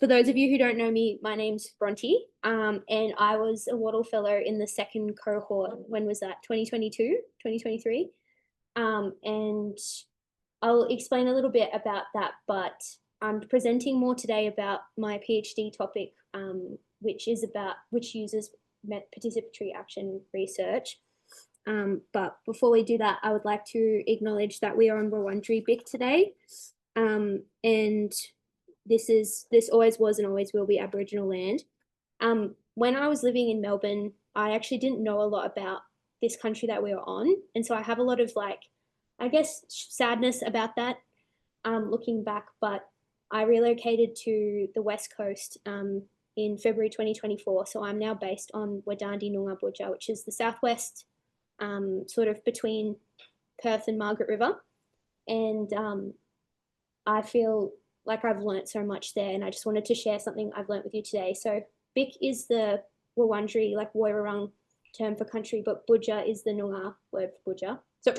For those of you who don't know me, my name's Bronte, and I was a Wattle Fellow in the second cohort. When was that? 2022, 2023? And I'll explain a little bit about that, but I'm presenting more today about my PhD topic, which uses participatory action research. But before we do that, I would like to acknowledge that we are on Wurundjeri BIC today, and this always was and always will be Aboriginal land. When I was living in Melbourne, I actually didn't know a lot about this country that we were on, and so I have a lot of I guess sadness about that, looking back. But I relocated to the West Coast in February 2024, so I'm now based on Wadandi Noongar Budja, which is the southwest, sort of between Perth and Margaret River, and I feel like I've learnt so much there, and I just wanted to share something I've learnt with you today. So BIC is the Wurundjeri, Woiwurrung term for country, but Budja is the Noongar word for Budja. So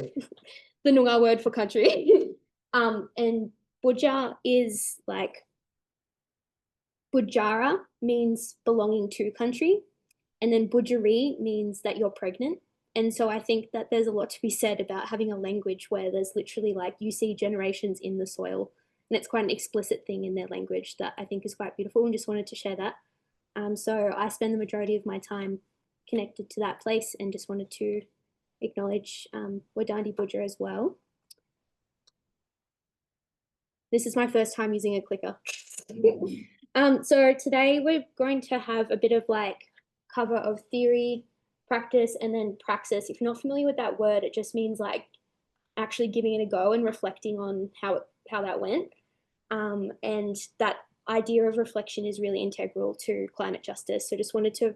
the Noongar word for country. And Budja is Budjara means belonging to country, and then Budjeri means that you're pregnant. And so I think that there's a lot to be said about having a language where there's literally you see generations in the soil, and it's quite an explicit thing in their language that I think is quite beautiful, and just wanted to share that. So I spend the majority of my time connected to that place, and just wanted to acknowledge Wadandi Budja as well. This is my first time using a clicker. So today we're going to have a bit of cover of theory, practice, and then praxis. If you're not familiar with that word, it just means actually giving it a go and reflecting on how that went. And that idea of reflection is really integral to climate justice. So just wanted to,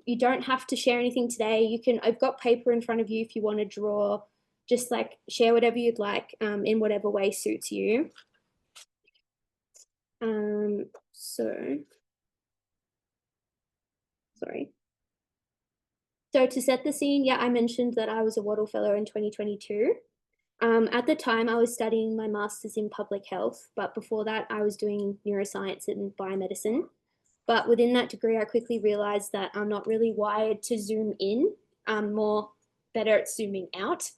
you don't have to share anything today. I've got paper in front of you if you want to draw, just share whatever you'd like in whatever way suits you. So to set the scene, yeah, I mentioned that I was a Wattle Fellow in 2022. At the time, I was studying my master's in public health, but before that, I was doing neuroscience and biomedicine. But within that degree, I quickly realized that I'm not really wired to zoom in. I'm more better at zooming out.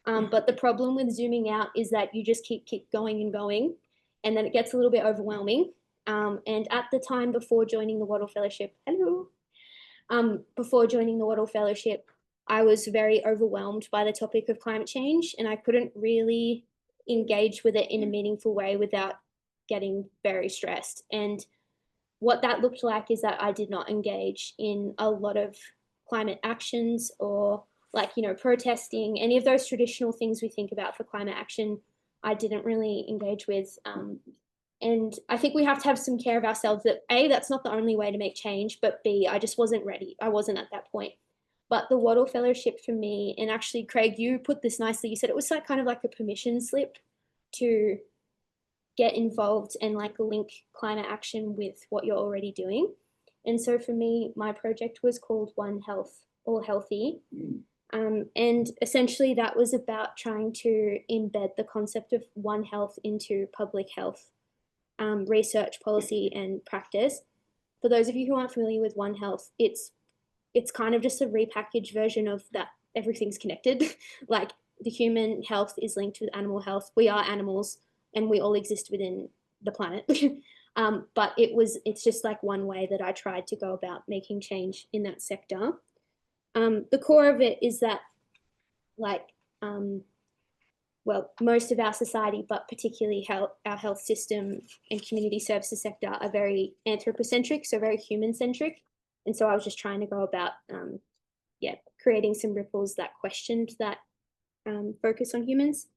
But the problem with zooming out is that you just keep going and going, and then it gets a little bit overwhelming. And at the time before joining the Wattle Fellowship, before joining the Wattle Fellowship, I was very overwhelmed by the topic of climate change, and I couldn't really engage with it in a meaningful way without getting very stressed. And what that looked like is that I did not engage in a lot of climate actions or protesting, any of those traditional things we think about for climate action. I didn't really engage with. And I think we have to have some care of ourselves that A, that's not the only way to make change, but B, I just wasn't ready. I wasn't at that point. But the Wattle Fellowship for me, and actually, Craig, you put this nicely, you said it was kind of like a permission slip to get involved and link climate action with what you're already doing. And so for me, my project was called One Health, All Healthy. And essentially that was about trying to embed the concept of One Health into public health research, policy, and practice. For those of you who aren't familiar with One Health, it's kind of just a repackaged version of that everything's connected. The human health is linked with animal health. We are animals and we all exist within the planet. But it's just one way that I tried to go about making change in that sector. The core of it is that most of our society, but particularly our health system and community services sector are very anthropocentric, so very human-centric. And so I was just trying to go about, creating some ripples that questioned that focus on humans.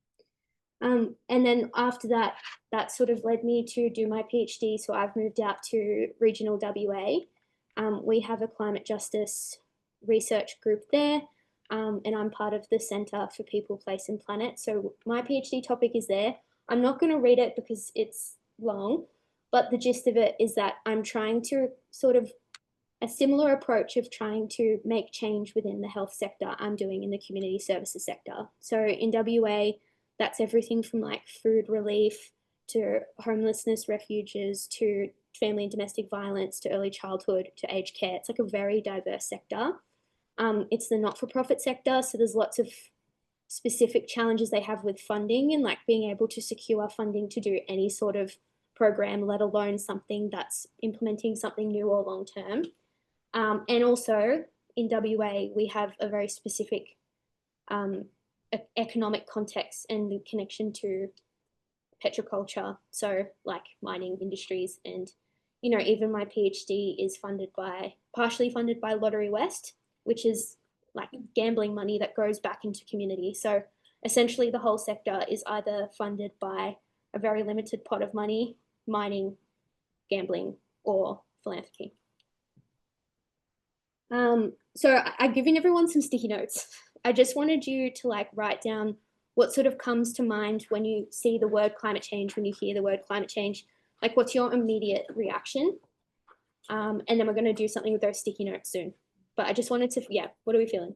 And then after that, that sort of led me to do my PhD. So I've moved out to regional WA. We have a climate justice research group there. And I'm part of the Centre for People, Place and Planet. So my PhD topic is there. I'm not going to read it because it's long, but the gist of it is that I'm trying to sort of a similar approach of trying to make change within the health sector I'm doing in the community services sector. So in WA, that's everything from food relief to homelessness, refuges, to family and domestic violence, to early childhood, to aged care. It's like a very diverse sector. It's the not-for-profit sector, so there's lots of specific challenges they have with funding and like being able to secure funding to do any sort of program, let alone something that's implementing something new or long term. And also in WA, we have a very specific economic context and the connection to petroculture, so like mining industries. And you know, even my PhD is partially funded by Lottery West, which is like gambling money that goes back into community. So essentially the whole sector is either funded by a very limited pot of money, mining, gambling, or philanthropy. So I've given everyone some sticky notes. I just wanted you to like write down what sort of comes to mind when you see the word climate change, when you hear the word climate change, like what's your immediate reaction? And then we're going to do something with those sticky notes soon. But I just wanted to, yeah, what are we feeling?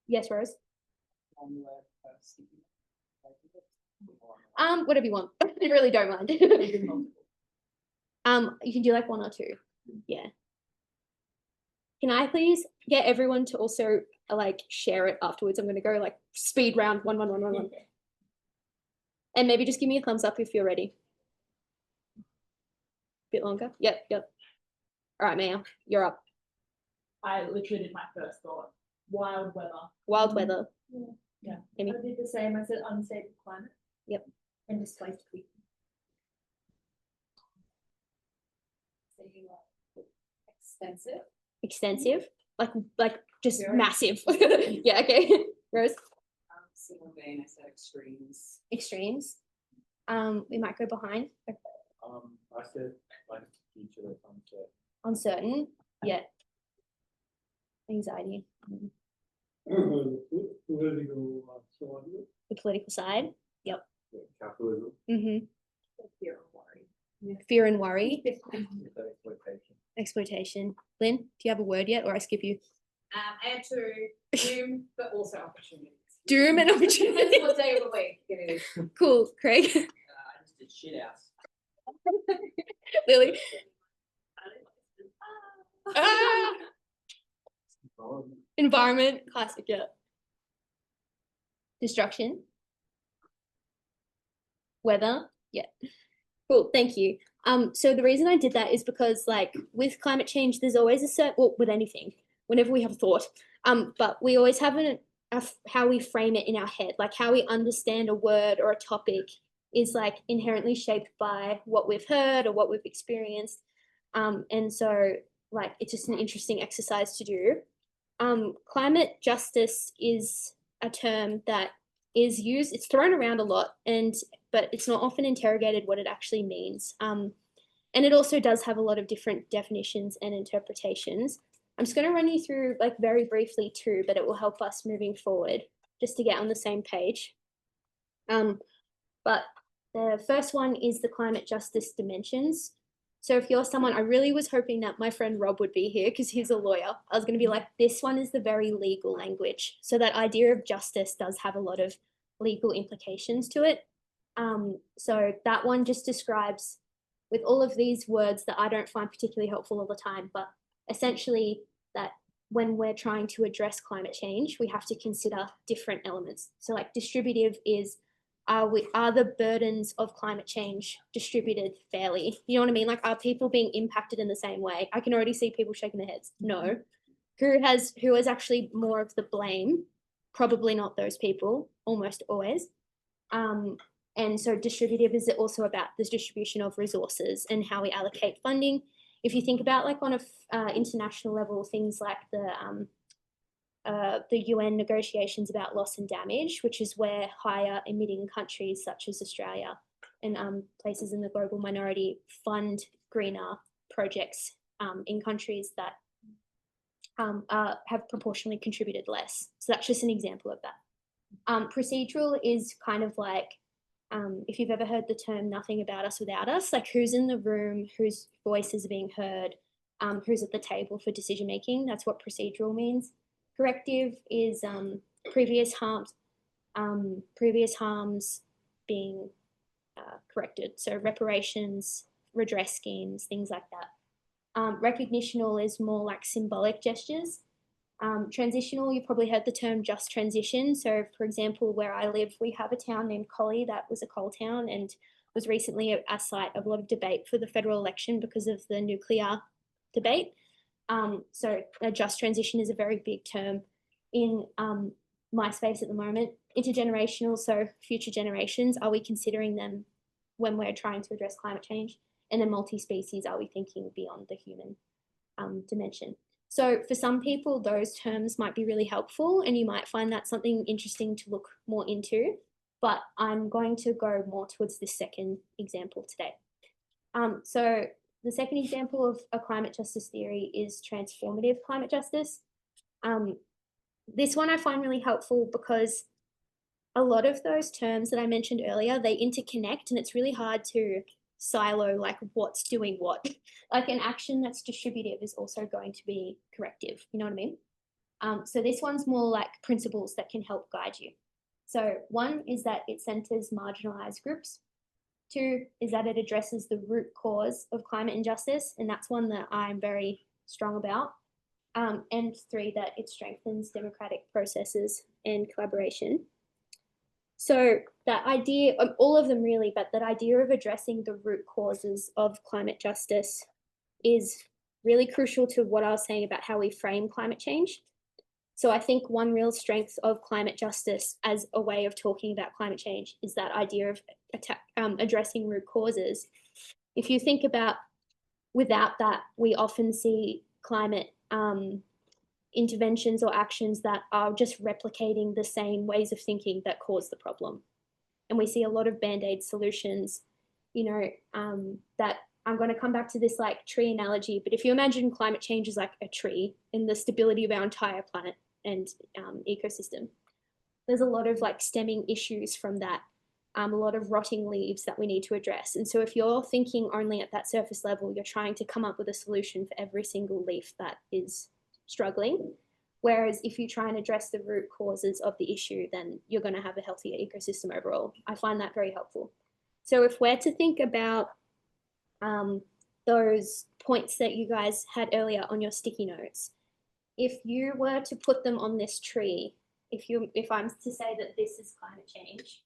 Yes, Rose? Whatever you want. I really don't mind. You can do like one or two. Yeah. Can I please get everyone to also like share it afterwards? I'm gonna go like speed round one. And maybe just give me a thumbs up if you're ready. Bit longer. Yep. All right, Maya, you're up. I literally did my first thought. Wild weather. Wild weather. Yeah. Amy? I did the same. I said unstable climate. Yep. And displaced people. Extensive. Extensive. Like just Very. massive. Yeah, okay. Rose? Similar vein, I said extremes. Extremes. We might go behind. I said like future uncertain. Uncertain. Yeah. Anxiety. Political side. The political side. Yep. Capitalism. Fear and worry. Fear and worry. Exploitation. Exploitation. Lynn, do you have a word yet, or I skip you? I had to doom, but also opportunities. Doom and opportunity. Depends what day of the week it is. Cool, Craig. I just did shit house. Lily. Ah! Environment, classic, yeah. Destruction. Weather, yeah. Cool, thank you. So the reason I did that is because like with climate change, there's always a certain, well, with anything, whenever we have a thought, but we always have how we frame it in our head, like how we understand a word or a topic is like inherently shaped by what we've heard or what we've experienced. And so like, it's just an interesting exercise to do. Climate justice is a term that is used, it's thrown around a lot, but it's not often interrogated what it actually means. And it also does have a lot of different definitions and interpretations. I'm just going to run you through like very briefly too, but it will help us moving forward just to get on the same page. But the first one is the climate justice dimensions. So if you're someone, I really was hoping that my friend Rob would be here because he's a lawyer. I was going to be like, this one is the very legal language. So that idea of justice does have a lot of legal implications to it. So that one just describes, with all of these words that I don't find particularly helpful all the time, but essentially that when we're trying to address climate change, we have to consider different elements. So like distributive is, are the burdens of climate change distributed fairly? You know what I mean? Like, are people being impacted in the same way? I can already see people shaking their heads. No. Who has actually more of the blame? Probably not those people, almost always. And so distributive is also about the distribution of resources and how we allocate funding. If you think about like on a international level, things like the UN negotiations about loss and damage, which is where higher emitting countries such as Australia and places in the global minority fund greener projects in countries that have proportionally contributed less. So that's just an example of that. Procedural is kind of like, if you've ever heard the term nothing about us without us, like who's in the room, whose voice is being heard, who's at the table for decision making, that's what procedural means. Corrective is previous harms being corrected. So reparations, redress schemes, things like that. Recognitional is more like symbolic gestures. Transitional, you probably heard the term just transition. So for example, where I live, we have a town named Collie that was a coal town and was recently a site of a lot of debate for the federal election because of the nuclear debate. So a just transition is a very big term in my space at the moment. Intergenerational, so future generations, are we considering them when we're trying to address climate change? And then multi-species, are we thinking beyond the human dimension? So for some people, those terms might be really helpful and you might find that something interesting to look more into, but I'm going to go more towards this second example today. So the second example of a climate justice theory is transformative climate justice. This one I find really helpful because a lot of those terms that I mentioned earlier, they interconnect and it's really hard to silo like what's doing what. Like an action that's distributive is also going to be corrective, you know what I mean? So this one's more like principles that can help guide you. So one is that it centers marginalized groups. Two is that it addresses the root cause of climate injustice, and that's one that I'm very strong about. And three, that it strengthens democratic processes and collaboration. So that idea, all of them really, but that idea of addressing the root causes of climate justice is really crucial to what I was saying about how we frame climate change. So I think one real strength of climate justice as a way of talking about climate change is that idea of addressing root causes. If you think about, without that, we often see climate interventions or actions that are just replicating the same ways of thinking that cause the problem. And we see a lot of band-aid solutions, you know, that I'm going to come back to this like tree analogy, but if you imagine climate change is like a tree and the stability of our entire planet and ecosystem, there's a lot of like stemming issues from that, a lot of rotting leaves that we need to address. And so if you're thinking only at that surface level, you're trying to come up with a solution for every single leaf that is struggling. Whereas if you try and address the root causes of the issue, then you're going to have a healthier ecosystem overall. I find that very helpful. So if we're to think about those points that you guys had earlier on your sticky notes, if you were to put them on this tree, if I'm to say that this is climate change,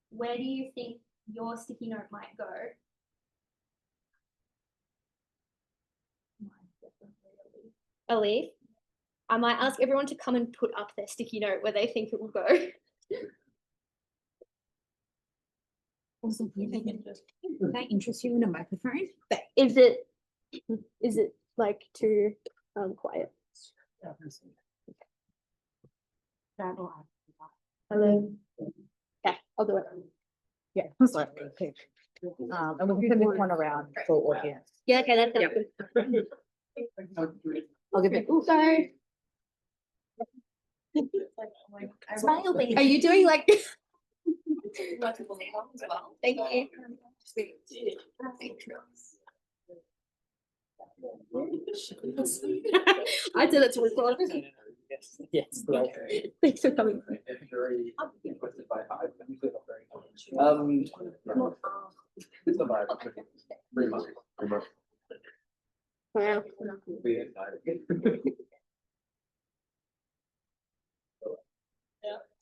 where do you think your sticky note might go? A leaf. I might ask everyone to come and put up their sticky note where they think it will go. Also, can I interest you in a microphone? Is it like too quiet? Hello. Yeah, I'll do it. Yeah, sorry. Okay. And we can turn this one around for audience. Yeah, okay, that's good. I'll give it. Oh, sorry. Smile, baby. Are you doing like? Thank you. I did it to record. Yes. Thanks for coming. Very requested by Hive, but usually not very common. It's not bad. 3 months. 3 months. Wow. We had died.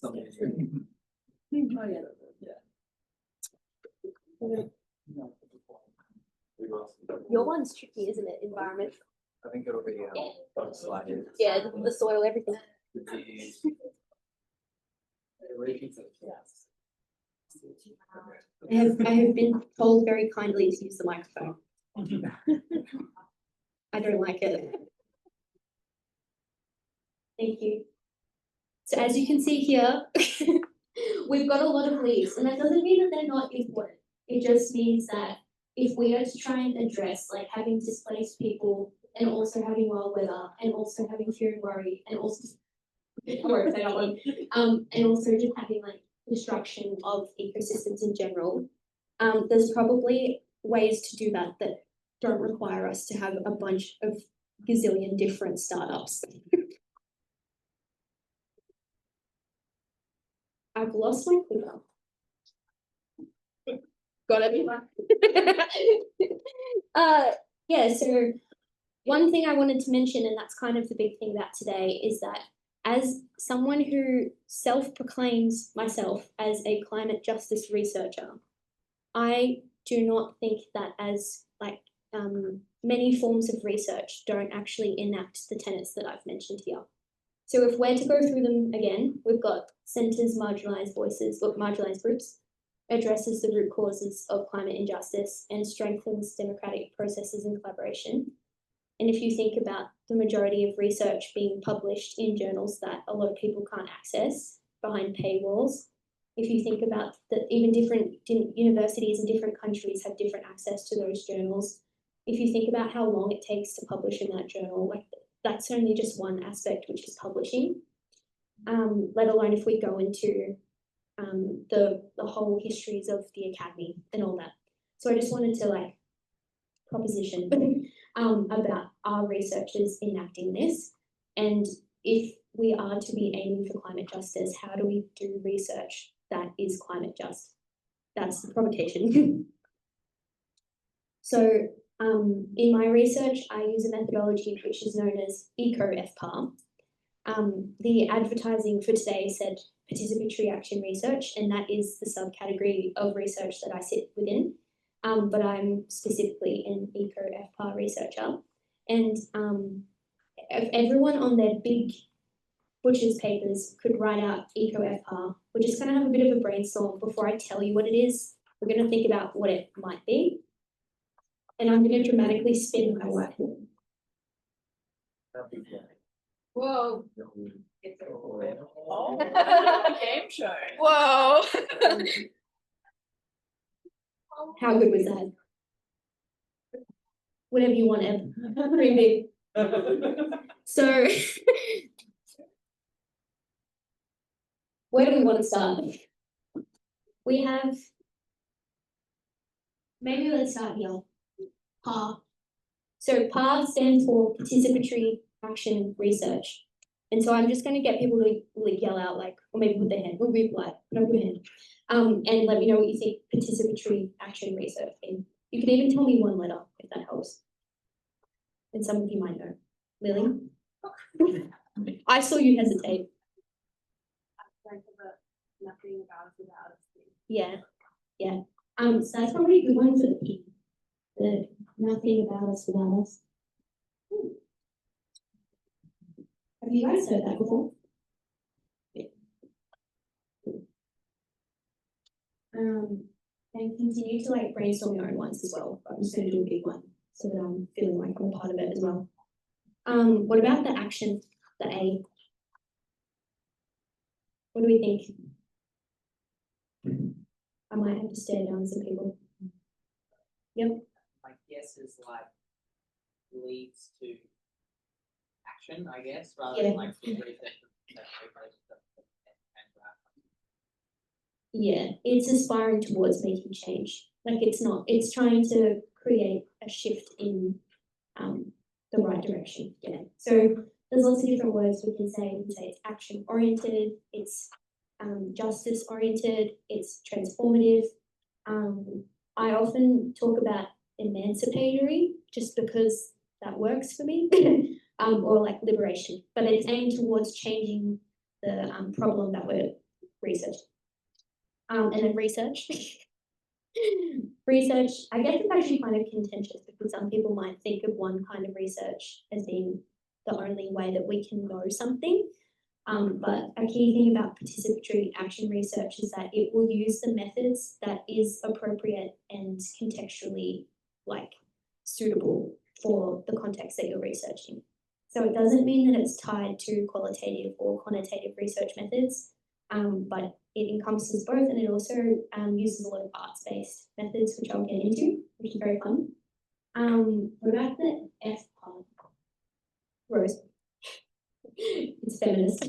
Something. Your one's tricky, isn't it? Environment. I think it'll be sliding. Yeah, the soil, everything. I have been told very kindly to use the microphone. I don't like it. Thank you. So as you can see here, we've got a lot of leaves, and that doesn't mean that they're not important. It just means that if we are to try and address like having displaced people and also having wild weather and also having fear and worry and also and also just having like destruction of ecosystems in general, there's probably ways to do that that don't require us to have a bunch of gazillion different startups. I've lost my clicker. Got everyone. Yeah, so one thing I wanted to mention, and that's kind of the big thing about today, is that as someone who self-proclaims myself as a climate justice researcher, I do not think that as like many forms of research don't actually enact the tenets that I've mentioned here. So if we're to go through them again, we've got centers marginalized voices, or marginalized groups, addresses the root causes of climate injustice, and strengthens democratic processes and collaboration. And if you think about the majority of research being published in journals that a lot of people can't access behind paywalls, if you think about that even different universities in different countries have different access to those journals, if you think about how long it takes to publish in that journal, like that's only just one aspect, which is publishing, let alone if we go into the whole histories of the academy and all that. So I just wanted to like proposition about our researchers enacting this, and if we are to be aiming for climate justice, how do we do research that is climate just? That's the provocation. So in my research, I use a methodology which is known as eco-FPAR. The advertising for today said participatory action research, and that is the subcategory of research that I sit within. But I'm specifically an eco-FPAR researcher. And if everyone on their big butcher's papers could write out eco-FPAR, we're just going to have a bit of a brainstorm before I tell you what it is. We're going to think about what it might be. And I'm going to dramatically spin my whiteboard. Whoa. Game show. Whoa. How good was that? Whatever you want, Eb. Pretty big. So, where do we want to start? We have, maybe let's start here. PAR. So PAR stands for Participatory Action Research. And so I'm just going to get people to like yell out, like, or maybe put their hand, or be polite, put up your hand, and let me know what you think participatory action research is. You can even tell me one letter if that helps. And some of you might know. Lily? I saw you hesitate. Nothing about us without us. Yeah, yeah. So that's probably a good one for the people. The nothing about us without us. Have you guys heard that before? Yeah. And continue to like brainstorm your own ones as well. I'm just going to do a big one so that I'm feeling like I'm part of it as well. What about the action, the A? What do we think? I might have to stare down some people. Yep. My guess is like leads to action, I guess, rather than like yeah, it's aspiring towards making change. Like it's not, it's trying to create a shift in the right direction. Yeah. So there's lots of different words we can say. We can say it's action oriented, it's justice oriented, it's transformative. I often talk about emancipatory just because that works for me, or like liberation, but it's aimed towards changing the problem that we're researching. And then research. Research, I guess it's actually kind of contentious because some people might think of one kind of research as being the only way that we can know something. But a key thing about participatory action research is that it will use the methods that is appropriate and contextually like suitable for the context that you're researching. So it doesn't mean that it's tied to qualitative or quantitative research methods, but it encompasses both, and it also uses a lot of arts-based methods, which I'll get into, which is very fun. What about the F part? Rose. It's feminist.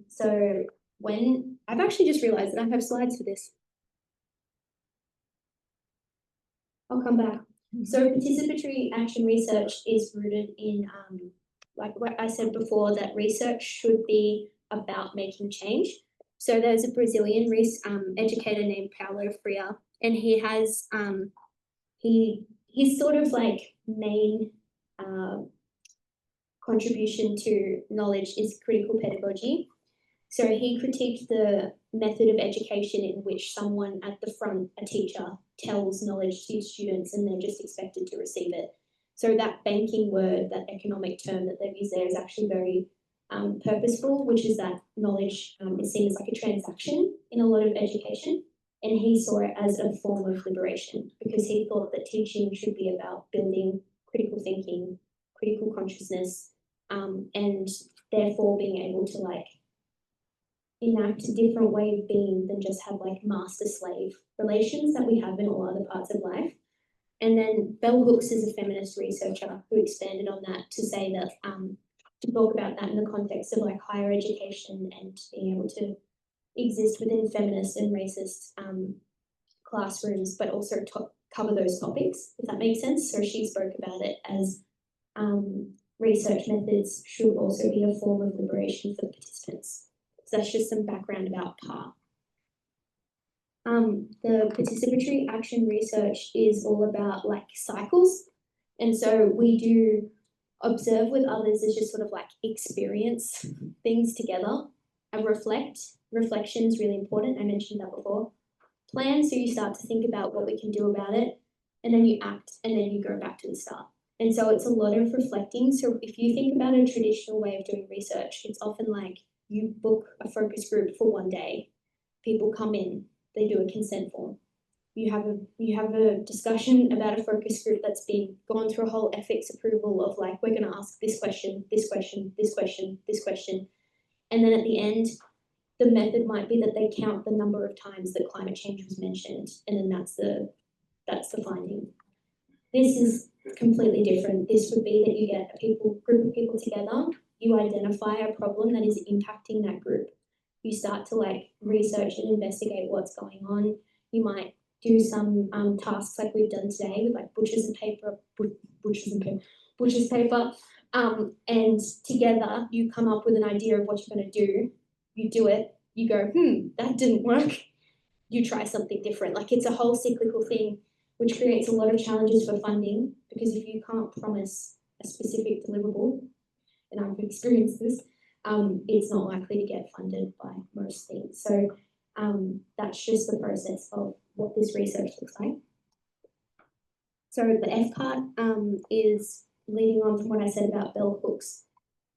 So when I've actually just realized that I have slides for this. I'll come back. So participatory action research is rooted in, like what I said before, that research should be about making change. So there's a Brazilian educator named Paulo Freire, and he has his sort of like main contribution to knowledge is critical pedagogy. So he critiqued the method of education in which someone at the front, a teacher, tells knowledge to students and they're just expected to receive it. So that banking word, that economic term that they've used there is actually very purposeful, which is that knowledge is seen as like a transaction in a lot of education. And he saw it as a form of liberation because he thought that teaching should be about building critical thinking, critical consciousness, and therefore being able to like enact a different way of being than just have like master-slave relations that we have in all other parts of life. And then Bell Hooks is a feminist researcher who expanded on that to say that, to talk about that in the context of like higher education and being able to exist within feminist and racist classrooms, but also cover those topics, if that makes sense. So she spoke about it as research methods should also be a form of liberation for the participants. So that's just some background about PAR. The participatory action research is all about like cycles. And so we do observe with others as just sort of like experience things together and reflect. Reflection is really important. I mentioned that before. Plan, so you start to think about what we can do about it, and then you act, and then you go back to the start. And so it's a lot of reflecting. So if you think about a traditional way of doing research, it's often like you book a focus group for one day. People come in, they do a consent form. You have a discussion about a focus group that's been gone through a whole ethics approval of like, we're going to ask this question, this question, this question, this question. And then at the end, the method might be that they count the number of times that climate change was mentioned, and then that's the finding. This is completely different. This would be that you get a group of people together, you identify a problem that is impacting that group. You start to like research and investigate what's going on. You might do some tasks like we've done today with like butcher's paper, and together you come up with an idea of what you're going to do. You do it, you go, that didn't work. You try something different. Like it's a whole cyclical thing, which creates a lot of challenges for funding, because if you can't promise a specific deliverable, and I've experienced this, it's not likely to get funded by most things. So that's just the process of what this research looks like. So the F part is leading on from what I said about bell hooks,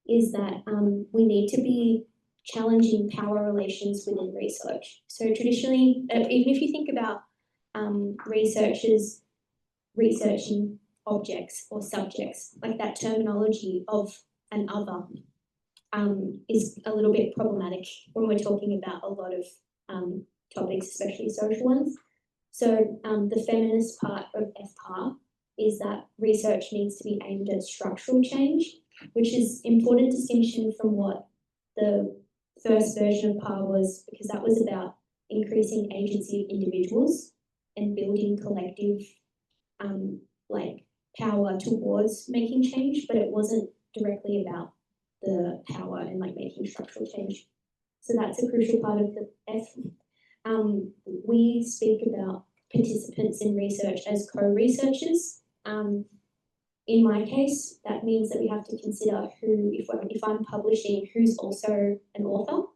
is that we need to be challenging power relations within research. So traditionally, even if you think about researchers researching objects or subjects, like that terminology of an other is a little bit problematic when we're talking about a lot of topics, especially social ones. So the feminist part of FPAR is that research needs to be aimed at structural change, which is important distinction from what the first version of PAR was, because that was about increasing agency of individuals and building collective like power towards making change, but it wasn't directly about the power and like making structural change. So that's a crucial part of the F. We speak about participants in research as co-researchers. In my case, that means that we have to consider who, if I'm publishing, who's also an author.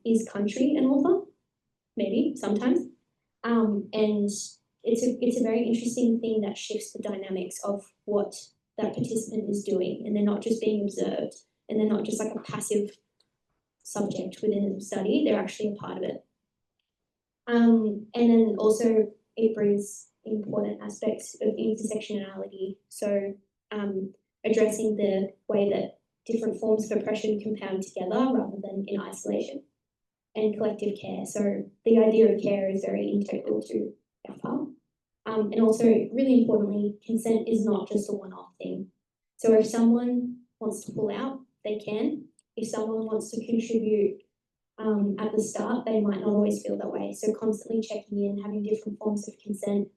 Is country an author? Maybe, sometimes. And it's a very interesting thing that shifts the dynamics of what that participant is doing, and they're not just being observed, and they're not just like a passive subject within the study, they're actually a part of it. And then also it brings important aspects of intersectionality. So addressing the way that different forms of oppression compound together rather than in isolation, and collective care. So the idea of care is very integral to FPAR. And also, really importantly, consent is not just a one-off thing. So if someone wants to pull out, they can. If someone wants to contribute at the start, they might not always feel that way. So constantly checking in, having different forms of consent,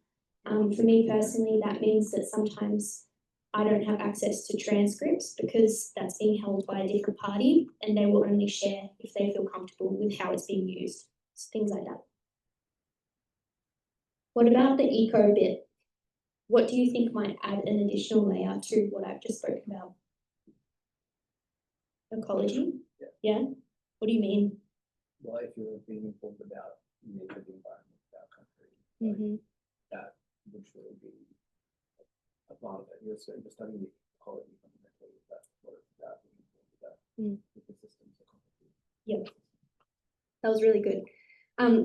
For me personally, that means that sometimes I don't have access to transcripts because that's being held by a different party and they will only share if they feel comfortable with how it's being used. So things like that. What about the eco bit? What do you think might add an additional layer to what I've just spoken about? Ecology? Yeah. What do you mean? Well, if you're being informed about nature, the environment, our country, Mm-hmm. that would surely be a part of it. You're studying the ecology fundamentally. That's what it's about. Being informed about the systems, the complicated. Yep. That was really good.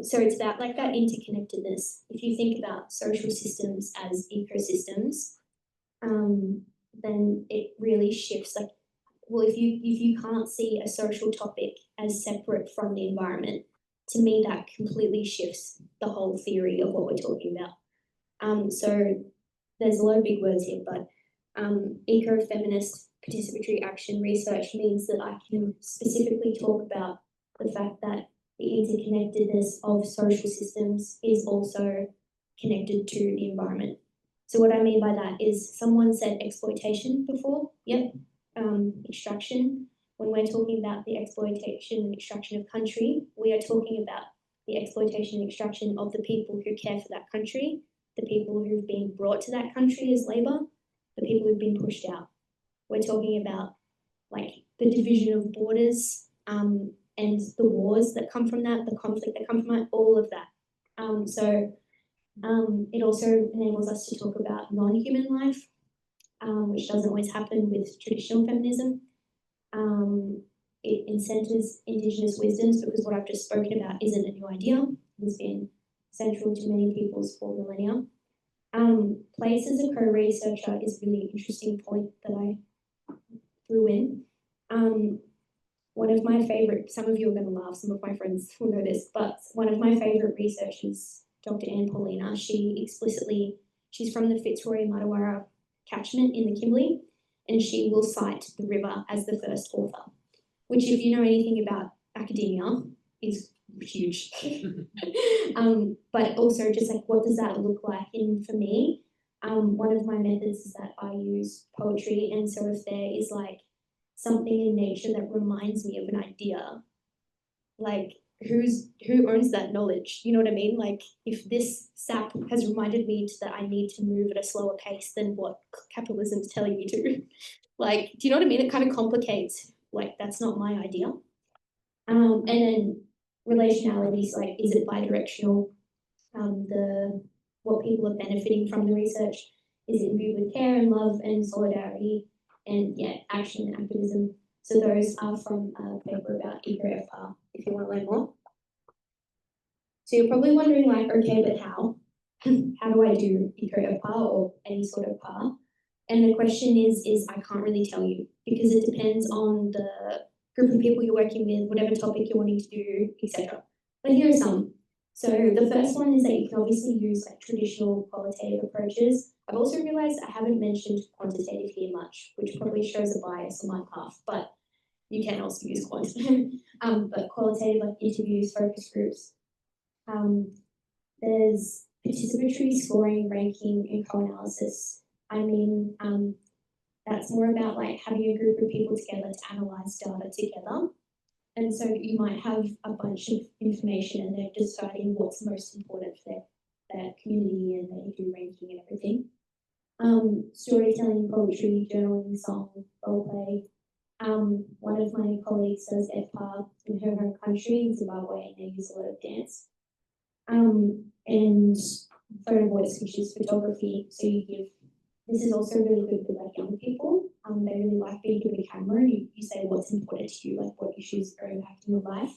So it's about like that interconnectedness. If you think about social systems as ecosystems, then it really shifts. Like, well, if you can't see a social topic as separate from the environment, to me that completely shifts the whole theory of what we're talking about. So there's a lot of big words here, but eco-feminist participatory action research means that I can specifically talk about the fact that the interconnectedness of social systems is also connected to the environment. So what I mean by that is someone said exploitation before. Yep. Extraction. When we're talking about the exploitation and extraction of country, we are talking about the exploitation and extraction of the people who care for that country, the people who've been brought to that country as labour, the people who've been pushed out. We're talking about like the division of borders, and the wars that come from that, the conflict that comes from it, all of that. It also enables us to talk about non-human life, which doesn't always happen with traditional feminism. It incentives Indigenous wisdoms because what I've just spoken about isn't a new idea. It's been central to many peoples for millennia. Place as a co-researcher is a really interesting point that I threw in. One of my favourite, some of you are going to laugh, some of my friends will know this, but one of my favourite researchers, Dr. Anne Paulina, she's from the Fitzroy-Matawara catchment in the Kimberley, and she will cite the river as the first author, which if you know anything about academia is huge. But also just like, what does that look like? And for me, one of my methods is that I use poetry, and so if there is like something in nature that reminds me of an idea, like who owns that knowledge? You know what I mean? Like if this sap has reminded me that I need to move at a slower pace than what capitalism is telling me to, like, do you know what I mean? It kind of complicates, like that's not my idea. And then relationalities, like is it bidirectional? What people are benefiting from the research, is it viewed with care and love and solidarity? And yeah, action and activism. So those are from a paper about eco-FPAR, if you want to learn more. So you're probably wondering like, okay, but how? How do I do eco-FPAR or any sort of PAR? And the question is I can't really tell you because it depends on the group of people you're working with, whatever topic you're wanting to do, etc. But here are some. So the first one is that you can obviously use like traditional qualitative approaches. I've also realized I haven't mentioned quantitative here much, which probably shows a bias on my part, but you can also use quantitative. But qualitative, like interviews, focus groups. There's participatory scoring, ranking, and co-analysis. I mean, that's more about like having a group of people together to analyze data together. And so you might have a bunch of information and they're deciding what's most important for their community, and they do ranking and everything. Storytelling, poetry, journaling, song, roleplay. One of my colleagues does FPAR in her home country in Zimbabwe, and they use a lot of dance. And photo voice, which is photography. So you give, this is also really good for like young people. They really like being given a camera. You say what's important to you, like what issues are impacting your life.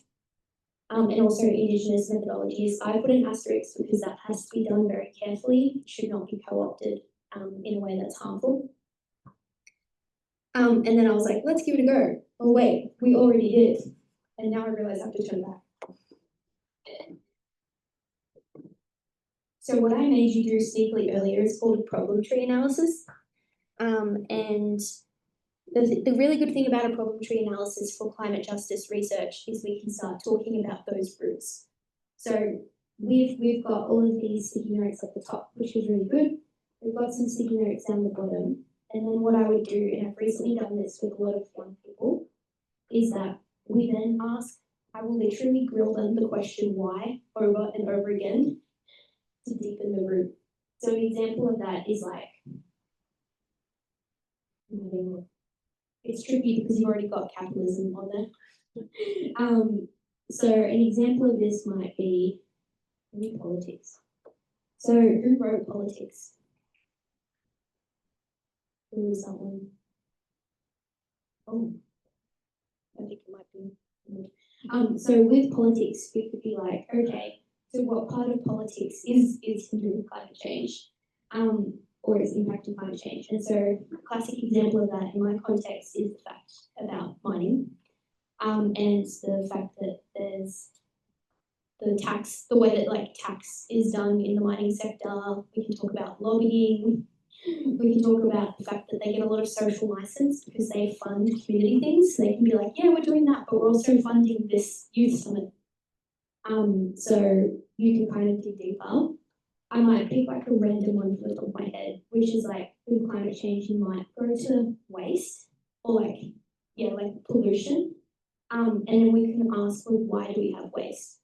And also Indigenous methodologies. I put an asterisk because that has to be done very carefully. It should not be co-opted in a way that's harmful. And then I was like, let's give it a go. Oh wait, we already did. And now I realize I have to turn back. So what I made you do sneakily earlier is called a problem tree analysis. And the really good thing about a problem tree analysis for climate justice research is we can start talking about those groups. So we've got all of these sticky notes at the top, which is really good. We've got some sticky notes down the bottom. And then what I would do, and I've recently done this with a lot of young people, is that we then ask, I will literally grill them the question why over and over again to deepen the root. So an example of that is like, it's tricky because you've already got capitalism on there. So an example of this might be maybe politics. So who wrote politics? Who was that one? Oh, I think it might be. So with politics, we could be like, okay, so what part of politics is hindering climate change, or is impacting climate change? And so a classic example of that in my context is the fact about mining, and the fact that there's the way that like tax is done in the mining sector. We can talk about lobbying. We can talk about the fact that they get a lot of social license because they fund community things. So they can be like, yeah, we're doing that, but we're also funding this youth summit. So you can kind of dig deeper. I might pick like a random one from the top of my head, which is like with climate change, you might go to waste or like pollution. And then we can ask, well, why do we have waste?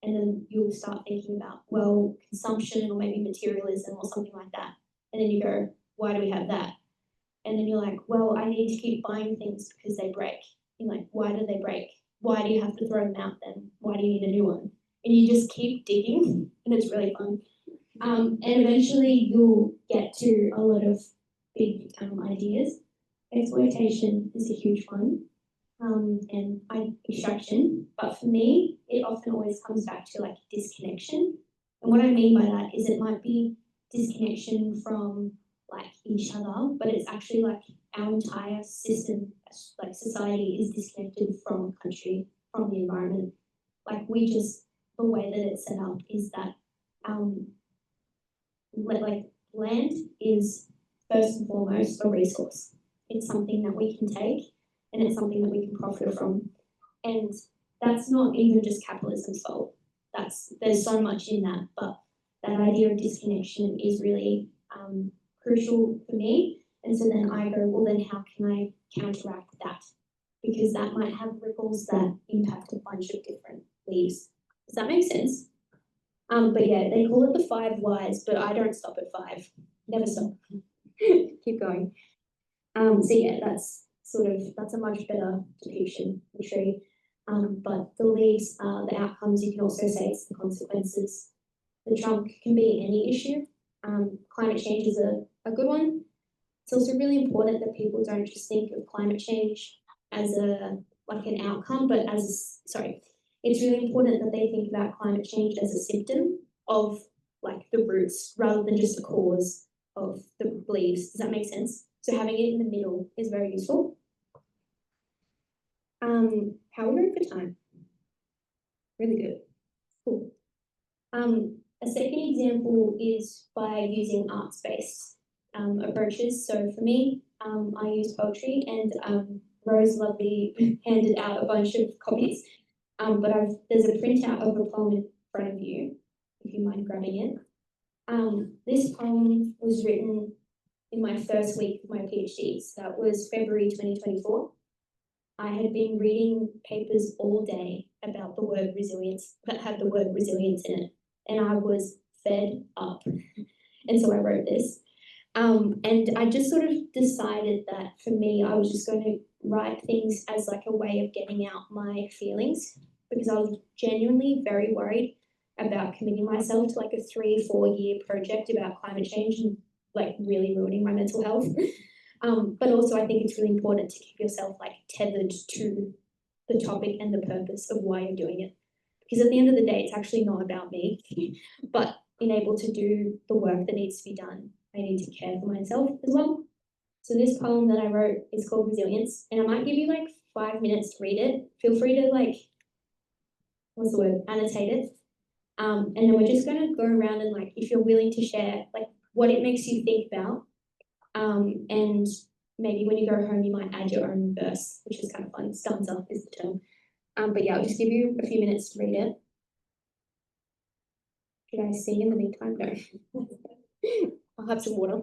And then you'll start thinking about, well, consumption or maybe materialism or something like that. And then you go, why do we have that? And then you're like, well, I need to keep buying things because they break. You're like, why do they break? Why do you have to throw them out then? Why do you need a new one? And you just keep digging, and it's really fun. And eventually you'll get to a lot of big ideas. Exploitation is a huge one, and extraction. But for me, it often always comes back to like disconnection. And what I mean by that is it might be disconnection from like each other, but it's actually like our entire system, like society, is disconnected from country, from the environment. Like the way that it's set up is that like land is first and foremost a resource. It's something that we can take and it's something that we can profit from. And that's not even just capitalism's fault. There's so much in that, but that idea of disconnection is really crucial for me. And so then I go, well, then how can I counteract that? Because that might have ripples that impact a bunch of different leaves. Does that make sense? But yeah, they call it the 5 whys, but I don't stop at 5. Never stop. Keep going. So yeah, that's a much better depiction of the tree. But the leaves are the outcomes. You can also say it's the consequences. The trunk can be any issue. Climate change is a good one. It's also really important that people don't just think of climate change as an outcome, but it's really important that they think about climate change as a symptom of like the roots rather than just the cause of the leaves. Does that make sense? So having it in the middle is very useful. How are we doing for time? Really good. Cool. A second example is by using arts-based approaches. So for me, I use poetry, and Rose lovely handed out a bunch of copies. But there's a printout of a poem in front of you, if you mind grabbing it. This poem was written in my first week of my PhD, so that was February 2024. I had been reading papers all day about the word resilience, that had the word resilience in it, and I was fed up. And so I wrote this. And I just sort of decided that for me, I was just going to write things as like a way of getting out my feelings, because I was genuinely very worried about committing myself to like a 3-4 year project about climate change and like really ruining my mental health. But also I think it's really important to keep yourself like tethered to the topic and the purpose of why you're doing it. Because at the end of the day, it's actually not about me, but being able to do the work that needs to be done, I need to care for myself as well. So this poem that I wrote is called Resilience, and I might give you like 5 minutes to read it. Feel free to annotate it. And then we're just gonna go around and like, if you're willing to share like what it makes you think about, and maybe when you go home, you might add your own verse, which is kind of fun. Stanza is the term. But yeah, I'll just give you a few minutes to read it. Should I sing in the meantime? No. I'll have some water.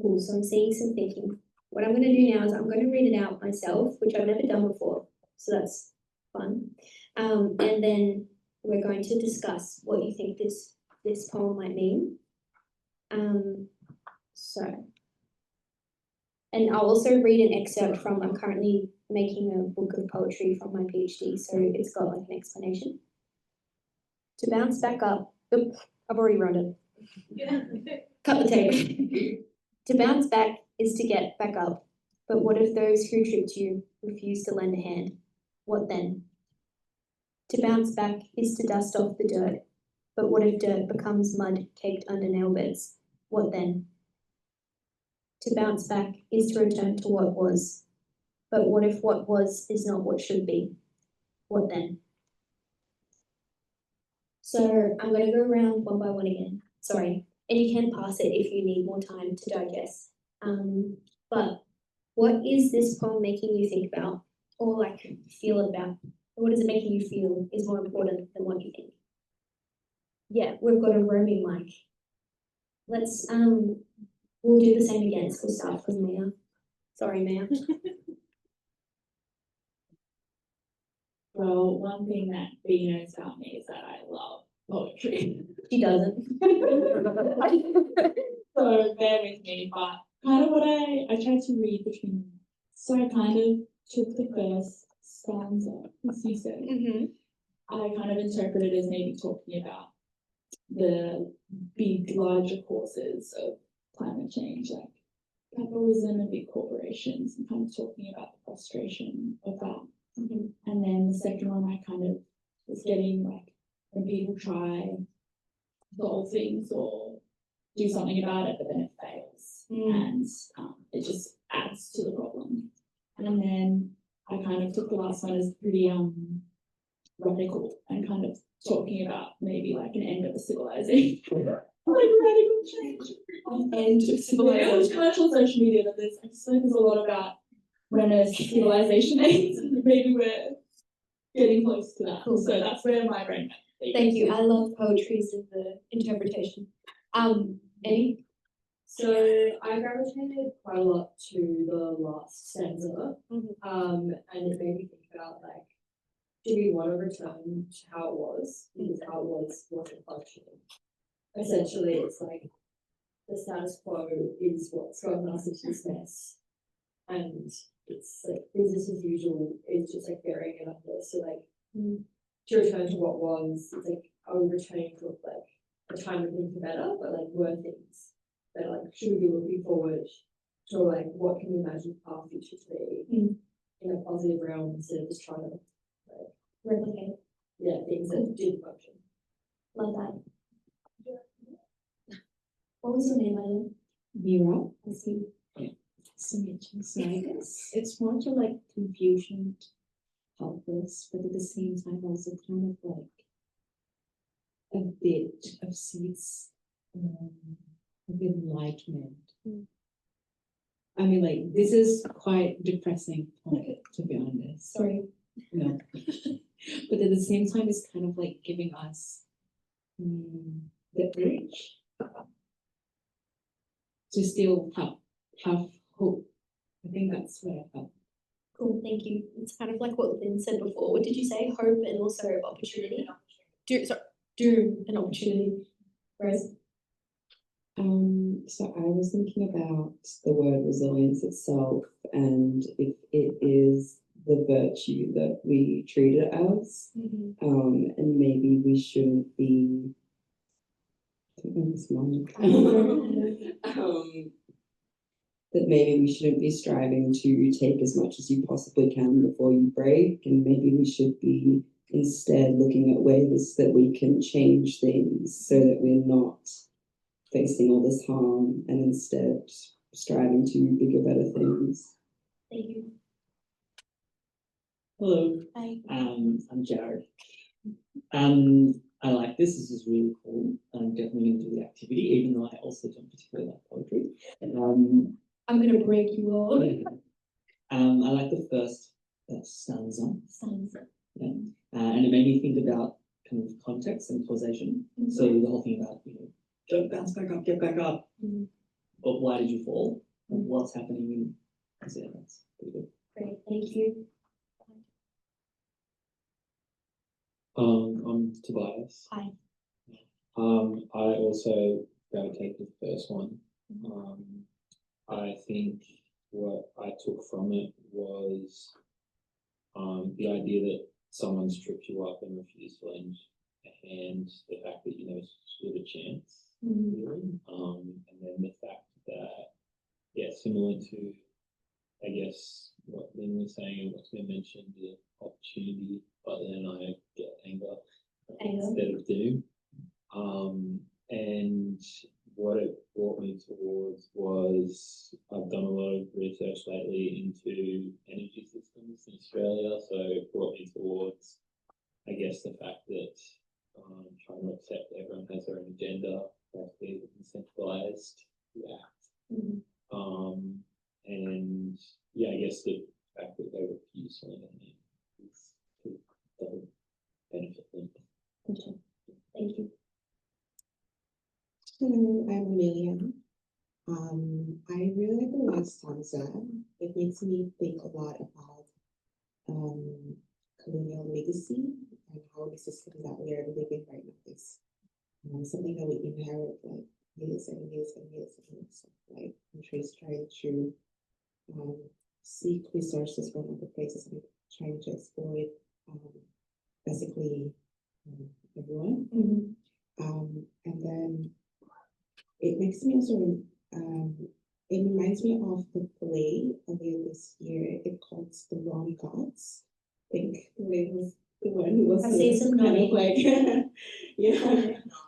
Cool, so I'm seeing some thinking. What I'm going to do now is I'm going to read it out myself, which I've never done before. So that's fun. And then we're going to discuss what you think this poem might mean. And I'll also read an excerpt from, I'm currently making a book of poetry from my PhD, so it's got like an explanation. To bounce back up, oop, I've already wrote it. Cut the tape. To bounce back is to get back up, but what if those who tripped you refuse to lend a hand? What then? To bounce back is to dust off the dirt, but what if dirt becomes mud caked under nail beds? What then? To bounce back is to return to what was, but what if what was is not what should be? What then? So I'm going to go around one by one again. Sorry, and you can pass it if you need more time to digest. But what is this poem making you think about, or like feel about? What is it making you feel is more important than what you think? Yeah, we've got a roaming mic. Let's we'll do the same again. So we'll start from Maya. Sorry, Maya. Well, one thing that Bea knows about me is that I love poetry. She doesn't. So bear with me, but kind of what I tried to read between, so I kind of took the first stanza, as you said. I kind of interpreted as maybe talking about the big, larger causes of climate change, like capitalism and big corporations, and kind of talking about the frustration of that. And then the second one, I kind of was getting like when people try to solve things or do something about it, but then it fails, and it just adds to the problem. And then I kind of took the last one as pretty radical and kind of talking about maybe like an end of the civilization, like radical change, an end of civilization. Which kind of on social media, but I just think there's a lot about when a civilization ends, and maybe we're getting close to that. Cool. So that's where my brain went. Thank you. I love poetry as the interpretation. Any? So I gravitated quite a lot to the last stanza, and it made me think about like, do we want to return to how it was? Because how it was wasn't functioning. Essentially, it's like the status quo is what's gotten us into this mess, and it's like business as usual is just like burying it under. So like to return to what was, it's like are we returning to like a time when things were better, but like were things that like should we be looking forward to like what can we imagine our future to be in a positive realm instead of just trying to like Replicate. Yeah, things that didn't function. Love that. What was your name, by the way? Vera. I see. So I guess it's more to like confusion, helpless, but at the same time also kind of like a bit of seeds of enlightenment. I mean, like this is quite depressing point, to be honest. Sorry. No, but at the same time, it's kind of like giving us the urge to still have hope. I think that's what I felt. Cool, thank you. It's kind of like what Lynn said before. What did you say? Hope and also opportunity. Doom and opportunity. Rose? So I was thinking about the word resilience itself, and if it is the virtue that we treat it as, and maybe we shouldn't be. That maybe we shouldn't be striving to take as much as you possibly can before you break, and maybe we should be instead looking at ways that we can change things so that we're not facing all this harm, and instead striving to bigger, better things. Thank you. Hello. Hi. I'm Jared. I like this. This is really cool. I'm definitely going to do the activity, even though I also don't particularly like poetry. I'm going to break you all. I like the first stanza. Yeah. And it made me think about kind of context and causation. So the whole thing about, don't bounce back up, get back up. But why did you fall? And what's happening in that's pretty good. Great, thank you. I'm Tobias. Hi. I also gravitate to the first one. I think what I took from it was the idea that someone stripped you up and refused to lend a hand, the fact that stood a chance, really. And then the fact that, similar to, I guess, what Lynn was saying and what's been mentioned, the opportunity, but then I get anger instead of doom. And what it brought me towards was I've done a lot of research lately into energy systems in Australia, so it brought me towards, I guess, the fact that trying to accept everyone has their own agenda, that they're incentivized to act. And I guess the fact that they refuse to lend is to double benefit them. Thank you. Hello, I'm Amelia. I really like the last stanza. It makes me think a lot about colonial legacy and how the system that we are living right now is something that we inherit like years and years and years and years of like countries trying to seek resources from other places and trying to exploit basically everyone. And then it makes me also it reminds me of the play earlier this year. It called The Wrong Gods. I think it was the one who was kind of like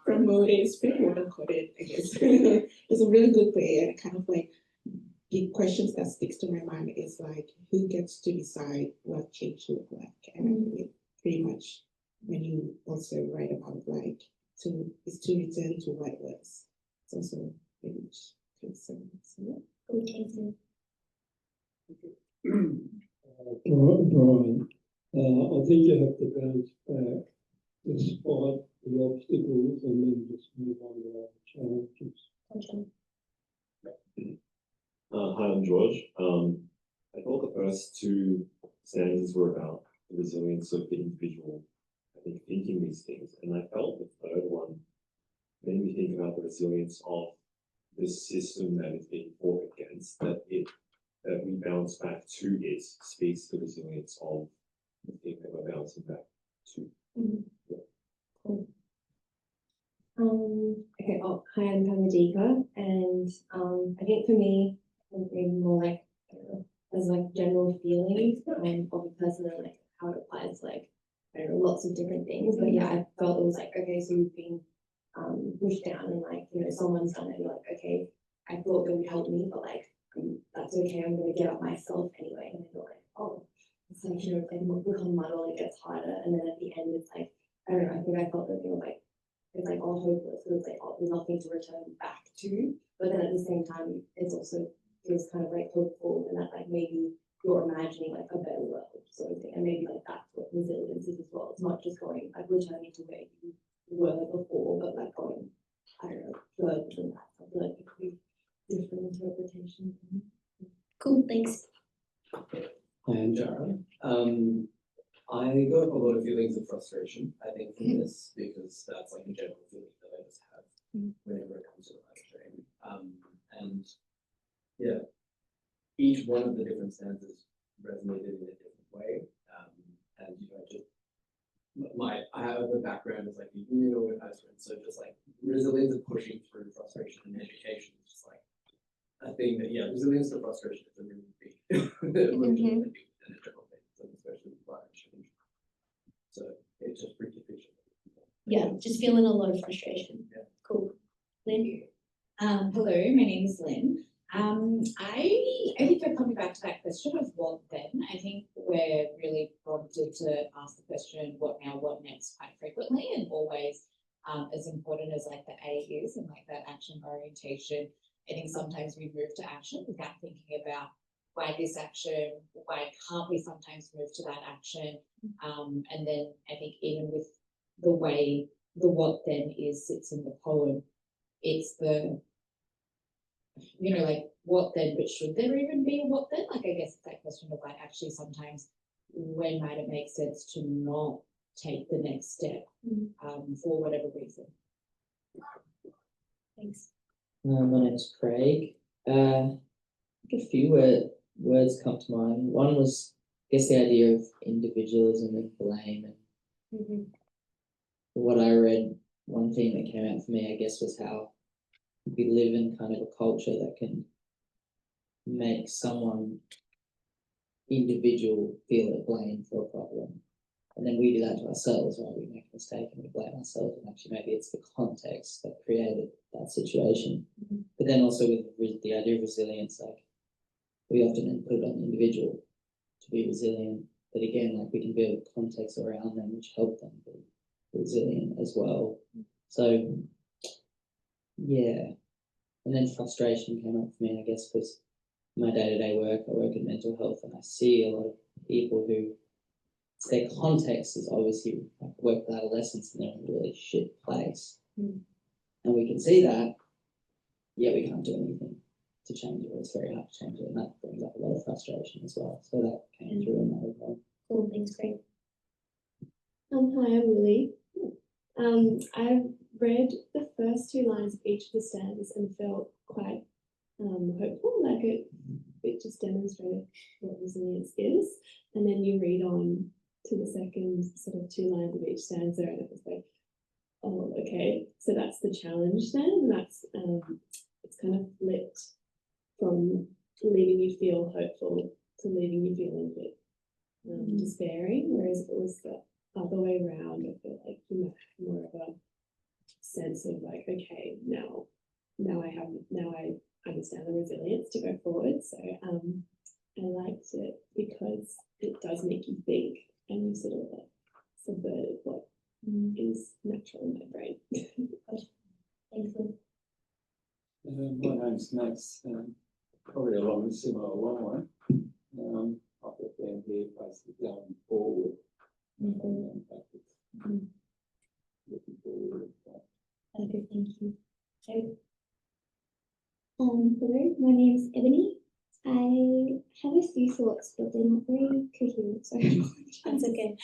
promoted, quote unquote, I guess. It's a really good play, and it kind of like the questions that sticks to my mind is like, who gets to decide what change look like? And it pretty much when you also write about like it's to return to what was. It's also pretty much concerned. So Brian, I think you have to bounce back despite the obstacles and then just move on to other challenges. Hi, I'm George. I thought the first two stanzas were about the resilience of the individual, I think, thinking these things. And I felt the third one made me think about the resilience of the system that is being fought against, that we bounce back to it speaks to the resilience of the thing that we're bouncing back to. Cool. Okay, hi, I'm Pamadika, and I think for me, maybe more like, I don't know, as like general feelings of a person and like how it applies to like, I don't know, lots of different things, but yeah, I felt it was like, okay, so you've been pushed down and like, someone's done it, you're like, okay, I thought it would help me, but like, that's okay, I'm gonna get up myself anyway, and then you're like, oh, it's like, it's like become muddled, it gets harder, and then at the end, it's like, I don't know, I think I felt that they were like, it's like all hopeless, so it's like, oh, there's nothing to return back to, but then at the same time, it's also feels kind of like hopeful, and that like maybe you're imagining like a better world sort of thing, and maybe like that's what resilience is as well. It's not just going like returning to where you were before, but like going, I don't know, further than that. I feel like it could be different interpretations. Cool, thanks. Hi, I'm Jared. I got a lot of feelings of frustration, I think, from this, because that's like a general feeling that I just have whenever it comes to climate change. And yeah, each one of the different stanzas resonated in a different way. And just I have a background as like a union organizer, so just like resilience and pushing through frustration in education is just like a thing that resilience and frustration is a really big emotional thing in a general thing, especially with climate change. So it's just pretty efficient. Yeah, just feeling a lot of frustration. Yeah. Cool. Lynn? Hello, my name is Lynn. I think we're coming back to that question of what then. I think we're really prompted to ask the question, what now, what next, quite frequently, and always as important as like the A is and like that action orientation. I think sometimes we move to action without thinking about why this action, why can't we sometimes move to that action? And then I think even with the way the what then is sits in the poem. It's the, you know, like what then, but should there even be a what then? Like, I guess it's that question of like, actually sometimes when might it make sense to not take the next step for whatever reason. Thanks. My name's Craig. A few words come to mind. One was, I guess, the idea of individualism and blame. And what I read, one thing that came out for me, I guess, was how we live in kind of a culture that can make someone individual feel at blame for a problem. And then we do that to ourselves, right? We make a mistake and we blame ourselves, and actually maybe it's the context that created that situation. But then also with the idea of resilience, like we often then put it on the individual to be resilient. But again, like we can build context around them which help them be resilient as well. So yeah. And then frustration came up for me, I guess, because my day-to-day work, I work in mental health, and I see a lot of people who their context is obviously like work with adolescents and they're in a really shit place. And we can see that, yet we can't do anything to change it, or it's very hard to change it, and that brings up a lot of frustration as well. So that came through in that as well. Cool, thanks, Craig. Hi, I'm Willie. I've read the first 2 lines of each of the stanzas and felt quite hopeful, like it just demonstrated what resilience is. And then you read on to the second sort of 2 lines of each stanza, and it was like, oh, okay, so that's the challenge then. And that's it's kind of flipped from leaving you feel hopeful to leaving you feeling a bit despairing, whereas it was the other way around. I feel like you might have more of a sense of like, okay, now I understand the resilience to go forward. So I liked it because it does make you think, and you sort of like subverted what is natural in my brain. Thanks, Lynn. My name's Max, probably along a similar line. I've got down here basically going forward. And backwards. Looking forward. Okay, thank you. So, hello, my name is Ebony. I have a few thoughts, but they're not very coherent, so that's okay.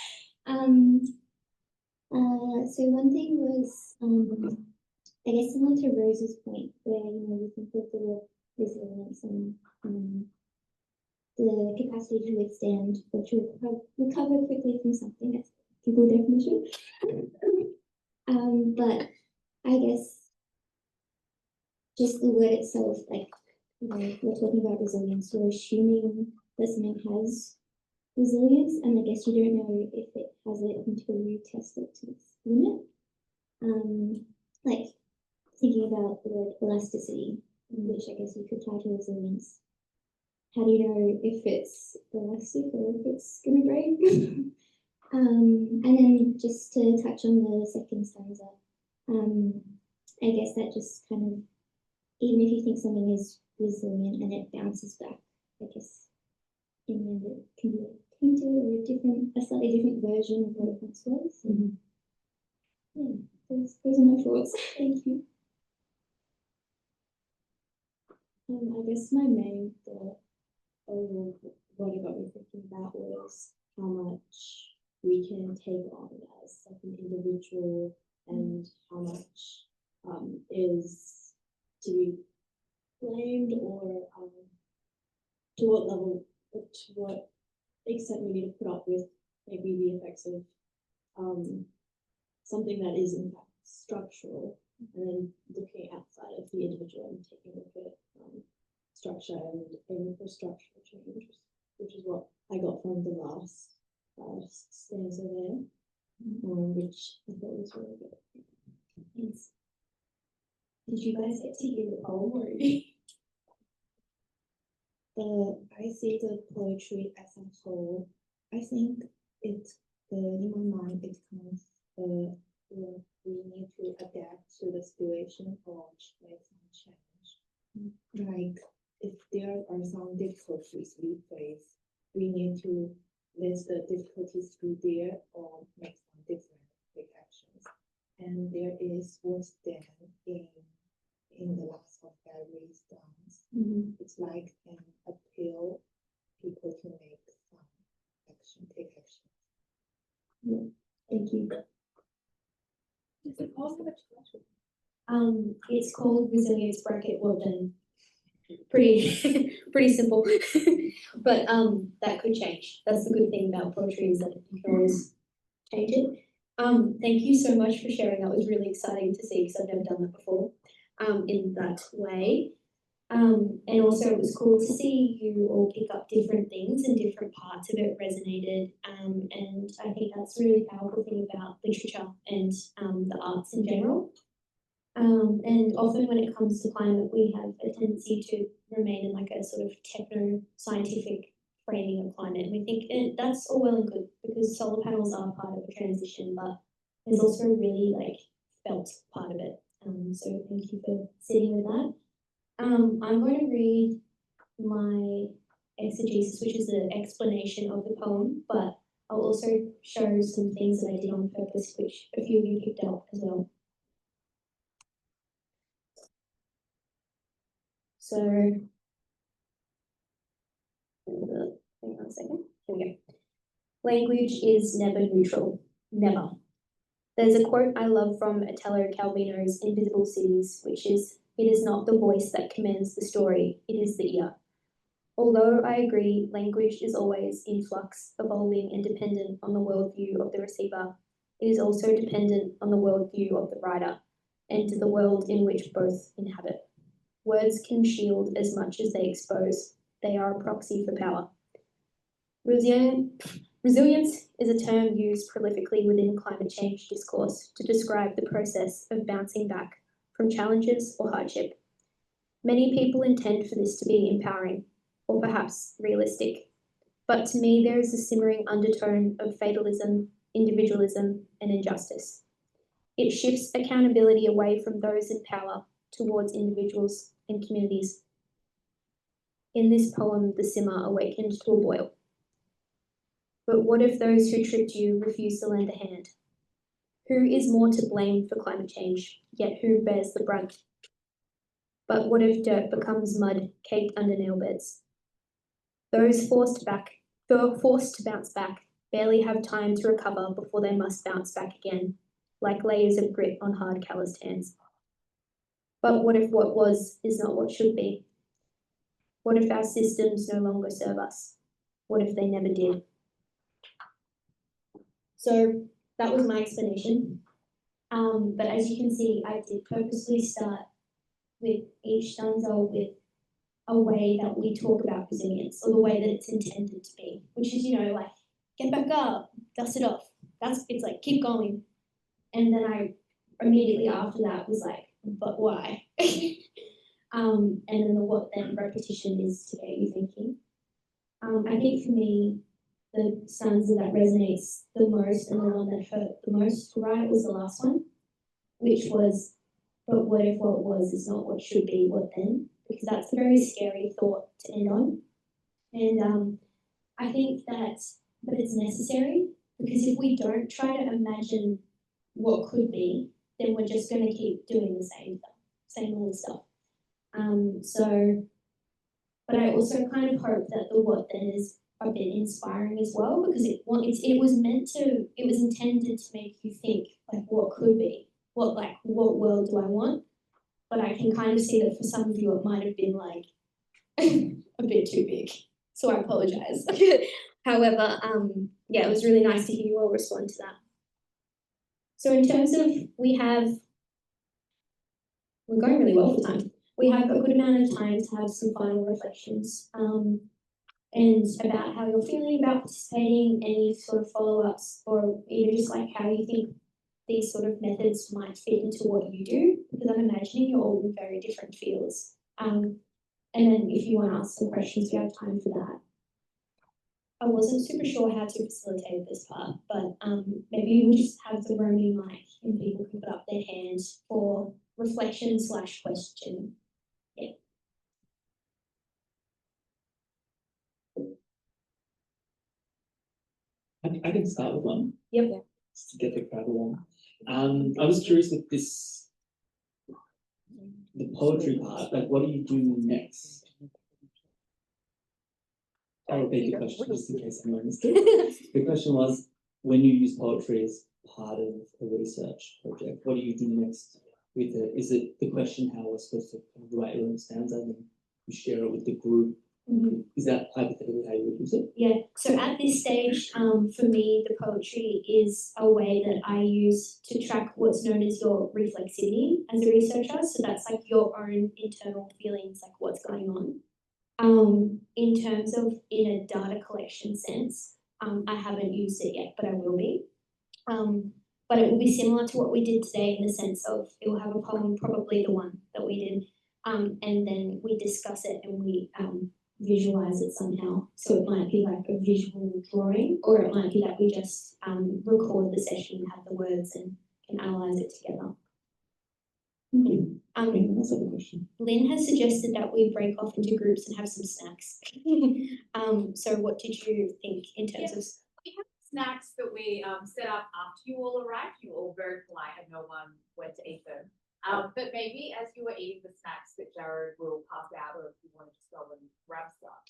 So one thing was, I guess similar to Rose's point, where you think of the resilience and the capacity to withstand or to recover quickly from something. That's a Google definition. But I guess just the word itself, like, we're talking about resilience, we're assuming that something has resilience, and I guess you don't know if it has it until you test it to its limit. Like thinking about the word elasticity, which I guess you could tie to resilience. How do you know if it's elastic or if it's gonna break? And then just to touch on the second stanza, I guess that just kind of, even if you think something is resilient and it bounces back, I guess in the end it can be tainted or a slightly different version of what it once was. Yeah, those are my thoughts. Thank you. I guess my main thought, or what it got me thinking about, was how much we can take on as like an individual, and how much is to be blamed, or to what level, to what extent we need to put up with maybe the effects of something that is in fact structural, and then looking outside of the individual and taking a look at structure and aiming for structural change, which is what I got from the last stanza there, which I thought was really good. Thanks. Did you guys get to hear the poem already? I see the poetry as a whole. I think it's in my mind it comes we need to adapt to the situation or make some change. Like if there are some difficulties we face, we need to let the difficulties be there or make some different action. and there is what's there in the last of every stance. It's like an appeal people to make some action, take action. Thank you. It's called resilience bracket. Well then, pretty pretty simple, but that could change. That's the good thing about poetry is that you can always change it. Thank you so much for sharing. That was really exciting to see because I've never done that before. In that way. And also it was cool to see you all pick up different things and different parts of it resonated. And I think that's a really powerful thing about literature and the arts in general. And often when it comes to climate, we have a tendency to remain in like a sort of techno-scientific framing of climate. And we think that's all well and good because solar panels are part of the transition, but there's also a really like felt part of it. So thank you for sitting with that. I'm going to read my exegesis, which is the explanation of the poem, but I'll also show some things that I did on purpose, which a few of you picked up as well. So, hang on a second. Here we go. Language is never neutral. Never. There's a quote I love from Italo Calvino's Invisible Cities, which is, "It is not the voice that commands the story, it is the ear." Although I agree language is always in flux, evolving and dependent on the worldview of the receiver, it is also dependent on the worldview of the writer and the world in which both inhabit. Words can shield as much as they expose. They are a proxy for power. Resilience is a term used prolifically within climate change discourse to describe the process of bouncing back from challenges or hardship. Many people intend for this to be empowering, or perhaps realistic, but to me there is a simmering undertone of fatalism, individualism, and injustice. It shifts accountability away from those in power towards individuals and communities. In this poem, the simmer awakened to a boil. But what if those who tripped you refuse to lend a hand? Who is more to blame for climate change, yet who bears the brunt? But what if dirt becomes mud caked under nail beds? Those forced to bounce back barely have time to recover before they must bounce back again, like layers of grit on hard calloused hands. But what if what was is not what should be? What if our systems no longer serve us? What if they never did? So that was my explanation. But as you can see, I did purposely start with each stanza with a way that we talk about resilience, or the way that it's intended to be, which is, like, get back up, dust it off. It's like, keep going. And then I immediately after that was like, but why? And then the what then repetition is to get you thinking. I think for me, the stanza that resonates the most and the one that hurt the most to write was the last one, which was, but what if what was is not what should be, what then? Because that's a very scary thought to end on. And I think that, but it's necessary, because if we don't try to imagine what could be, then we're just going to keep doing the same old stuff. But I also kind of hope that the what then is a bit inspiring as well, because it was intended to make you think, like, what could be, what world do I want? But I can kind of see that for some of you it might have been like a bit too big, so I apologize. However, yeah, it was really nice to hear you all respond to that. So in terms of, we're going really well for time. We have a good amount of time to have some final reflections and about how you're feeling about participating, any sort of follow-ups, or even just like how you think these sort of methods might fit into what you do, because I'm imagining you're all in very different fields. And then if you want to ask some questions, we have time for that. I wasn't super sure how to facilitate this part, but maybe we'll just have the roaming mic and people can put up their hands for reflection/question. Yeah. I can start with one. Yep. Just to get the crowd along. I was curious with this, the poetry part, like what do you do next? I'll repeat the question just in case anyone missed it. The question was, when you use poetry as part of a research project, what do you do next with it? Is it the question how we're supposed to write your own stanza and then you share it with the group? Is that hypothetically how you would use it? Yeah, so at this stage, for me, the poetry is a way that I use to track what's known as your reflexivity as a researcher. So that's like your own internal feelings, like what's going on. In terms of in a data collection sense, I haven't used it yet, but I will be. But it will be similar to what we did today in the sense of it will have a poem, probably the one that we did, and then we discuss it and we visualize it somehow. So it might be like a visual drawing, or it might be that we just record the session, have the words, and can analyze it together. That's a good question. Lynn has suggested that we break off into groups and have some snacks. So what did you think in terms of? We have snacks that we set up after you all arrived. You were all very polite and no one went to eat them. But maybe as you were eating the snacks that Jared will pass out, or if you want to just go and grab stuff.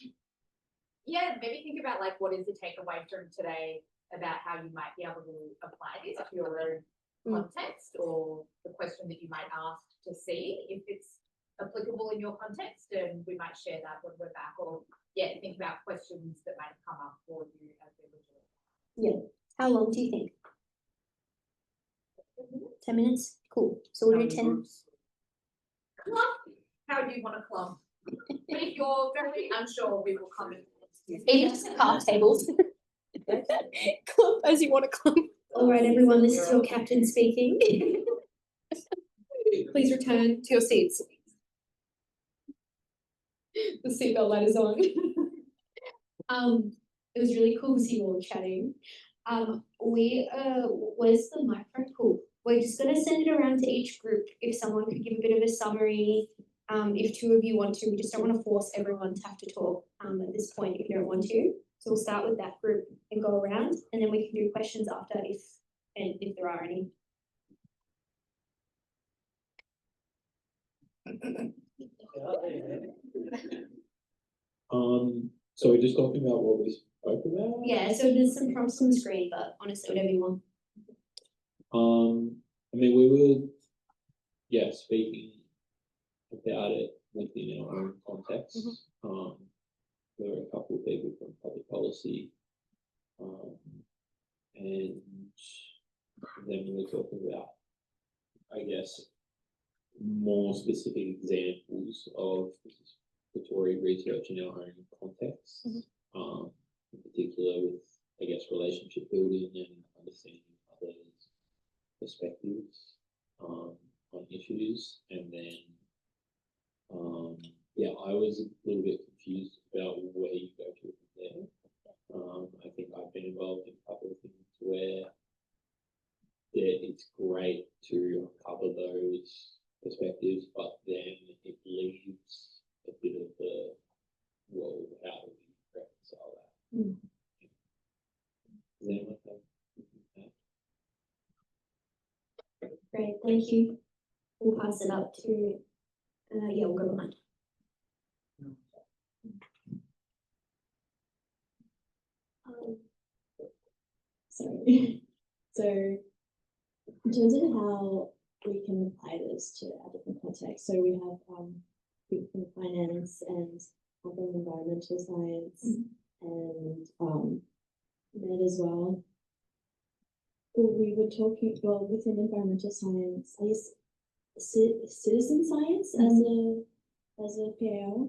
Yeah, maybe think about like what is the takeaway from today about how you might be able to apply this to your own context, or the question that you might ask to see if it's applicable in your context, and we might share that when we're back, or think about questions that might come up for you as we were doing. Yeah. How long do you think? 10 minutes? Cool. So we'll do 10. How do you want to clump? But if you're very unsure, we will come in. Even just half tables. Clump as you want to clump. All right, everyone, this is your captain speaking. Please return to your seats. The seatbelt light is on. It was really cool to see you all chatting. Where's the microphone? Cool. We're just going to send it around to each group. If someone could give a bit of a summary, if two of you want to, we just don't want to force everyone to have to talk at this point if you don't want to. So we'll start with that group and go around, and then we can do questions after if there are any. So we're just talking about what we spoke about? Yeah, so there's some prompts on the screen, but honestly, whatever you want. I mean, we were, speaking about it within our own context. There were a couple of people from public policy, and then we were talking about, I guess, more specific examples of participatory research in our own context, in particular with, I guess, relationship building and understanding others' perspectives on issues. And then, I was a little bit confused about where you go to from there. I think I've been involved in a couple of things where it's great to uncover those perspectives, but then it leaves a bit of the, well, how do we reconcile that? Does anyone have that? Great, thank you. We'll pass it up to, we'll go behind. Sorry. So, in terms of how we can apply this to our different contexts, so we have people from finance and from environmental science and med as well. We were talking, within environmental science, I guess citizen science as a PAR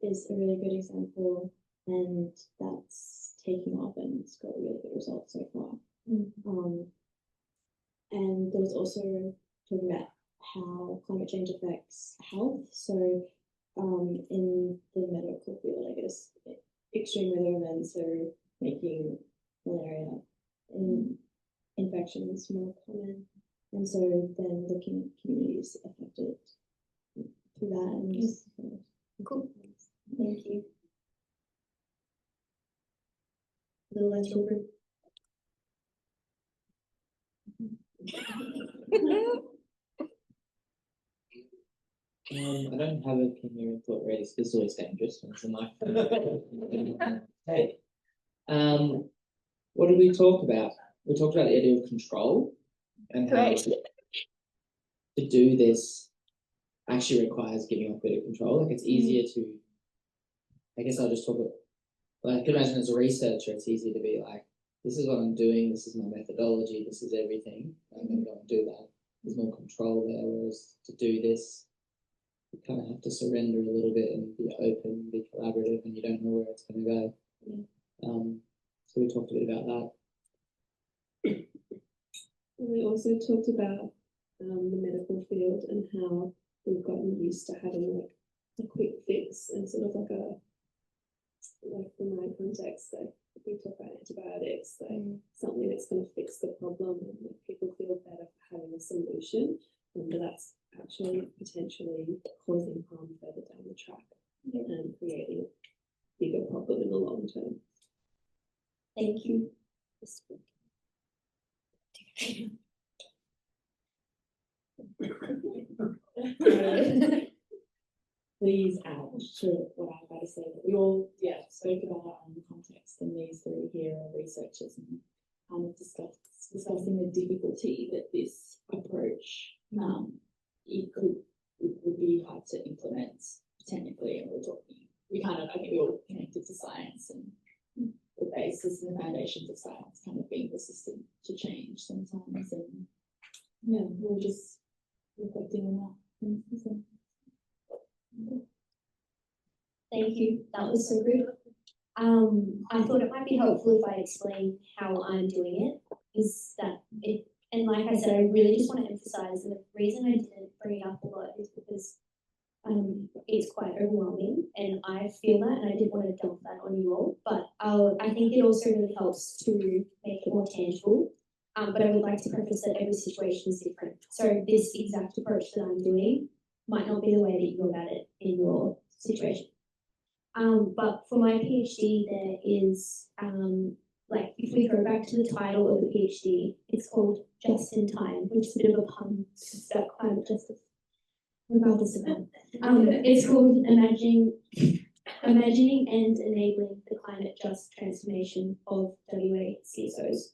is a really good example, and that's taking off and it's got really good results so far. And there was also talking about how climate change affects health. So in the medical field, I guess extreme weather events are making malaria and infections more common. And so then looking at communities affected through that. And cool. Thank you. Little less group. I don't have an opinion or thought really, so this is always dangerous when it's a microphone. Hey, what did we talk about? We talked about the idea of control and how to do this actually requires giving up a bit of control. Like it's easier to, I guess I'll just talk about, like I can imagine as a researcher, it's easy to be like, this is what I'm doing, this is my methodology, this is everything, I'm going to go and do that. There's more control there, whereas to do this, you kind of have to surrender a little bit and be open, be collaborative, and you don't know where it's going to go. So we talked a bit about that. We also talked about the medical field and how we've gotten used to having like a quick fix and sort of like from my context, like we talk about antibiotics, like something that's going to fix the problem and make people feel better for having a solution, but that's actually potentially causing harm further down the track and creating a bigger problem in the long term. Thank you. Please add to what I'm about to say. That we all, spoke about the context, and these three here are researchers and kind of discussing the difficulty that this approach it would be hard to implement technically, and I think we all connected to science and the basis and the foundations of science kind of being resistant to change sometimes, and we're just reflecting on that. Thank you. That was so good. I thought it might be helpful if I explain how I'm doing it. Is that it? And like I said, I really just want to emphasize, and the reason I didn't bring it up a lot is because it's quite overwhelming, and I feel that, and I didn't want to dump that on you all. But I think it also really helps to make it more tangible. But I would like to preface that every situation is different. So this exact approach that I'm doing might not be the way that you go about it in your situation. But for my PhD, there is, like, if we go back to the title of the PhD, it's called Just in Time, which is a bit of a pun about climate justice, regardless of that. It's called Imagining and Enabling the Climate Just Transformation of WA CSOs.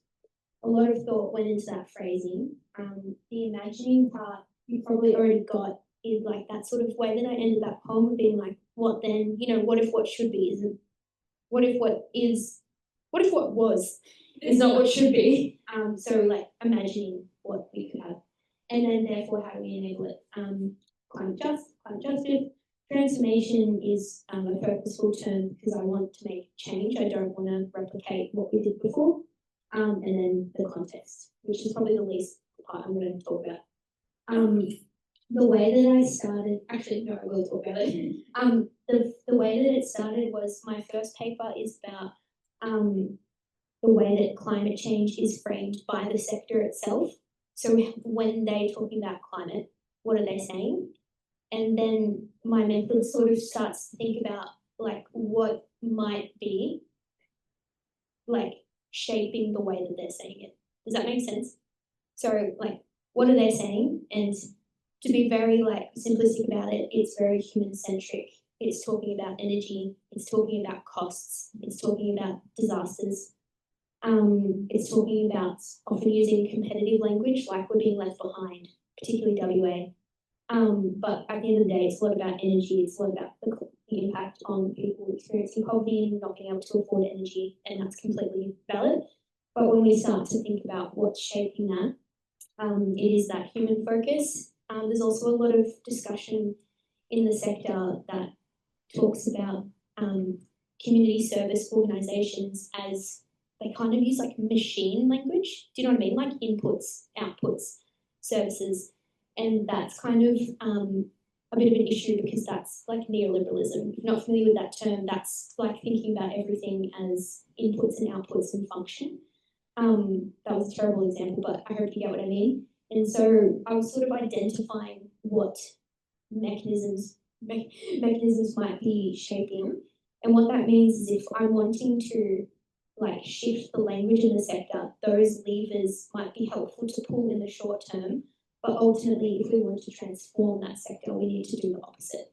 A lot of thought went into that phrasing. The imagining part, you probably already got in like that sort of way that I ended that poem being like, what then, what if what should be isn't, what if what was is not what should be? So like imagining what we could have. And then therefore how do we enable it? Climate justice, transformation is a purposeful term because I want to make change. I don't want to replicate what we did before. And then the context, which is probably the least part I'm going to talk about. The way that I started, actually, no, I will talk about it. The way that it started was my first paper is about the way that climate change is framed by the sector itself. So when they're talking about climate, what are they saying? And then my method sort of starts to think about like what might be like shaping the way that they're saying it. Does that make sense? So like, what are they saying? And to be very like simplistic about it, it's very human centric. It's talking about energy. It's talking about costs. It's talking about disasters. It's talking about often using competitive language, like we're being left behind, particularly WA. But at the end of the day, it's a lot about energy. It's a lot about the impact on people experiencing poverty and not being able to afford energy, and that's completely valid. But when we start to think about what's shaping that, it is that human focus. There's also a lot of discussion in the sector that talks about community service organisations as they kind of use like machine language. Do you know what I mean? Like inputs, outputs, services. And that's kind of a bit of an issue because that's like neoliberalism. If you're not familiar with that term, that's like thinking about everything as inputs and outputs and function. That was a terrible example, but I hope you get what I mean. And so I was sort of identifying what mechanisms might be shaping. And what that means is if I'm wanting to like shift the language in the sector, those levers might be helpful to pull in the short term, but ultimately if we want to transform that sector, we need to do the opposite.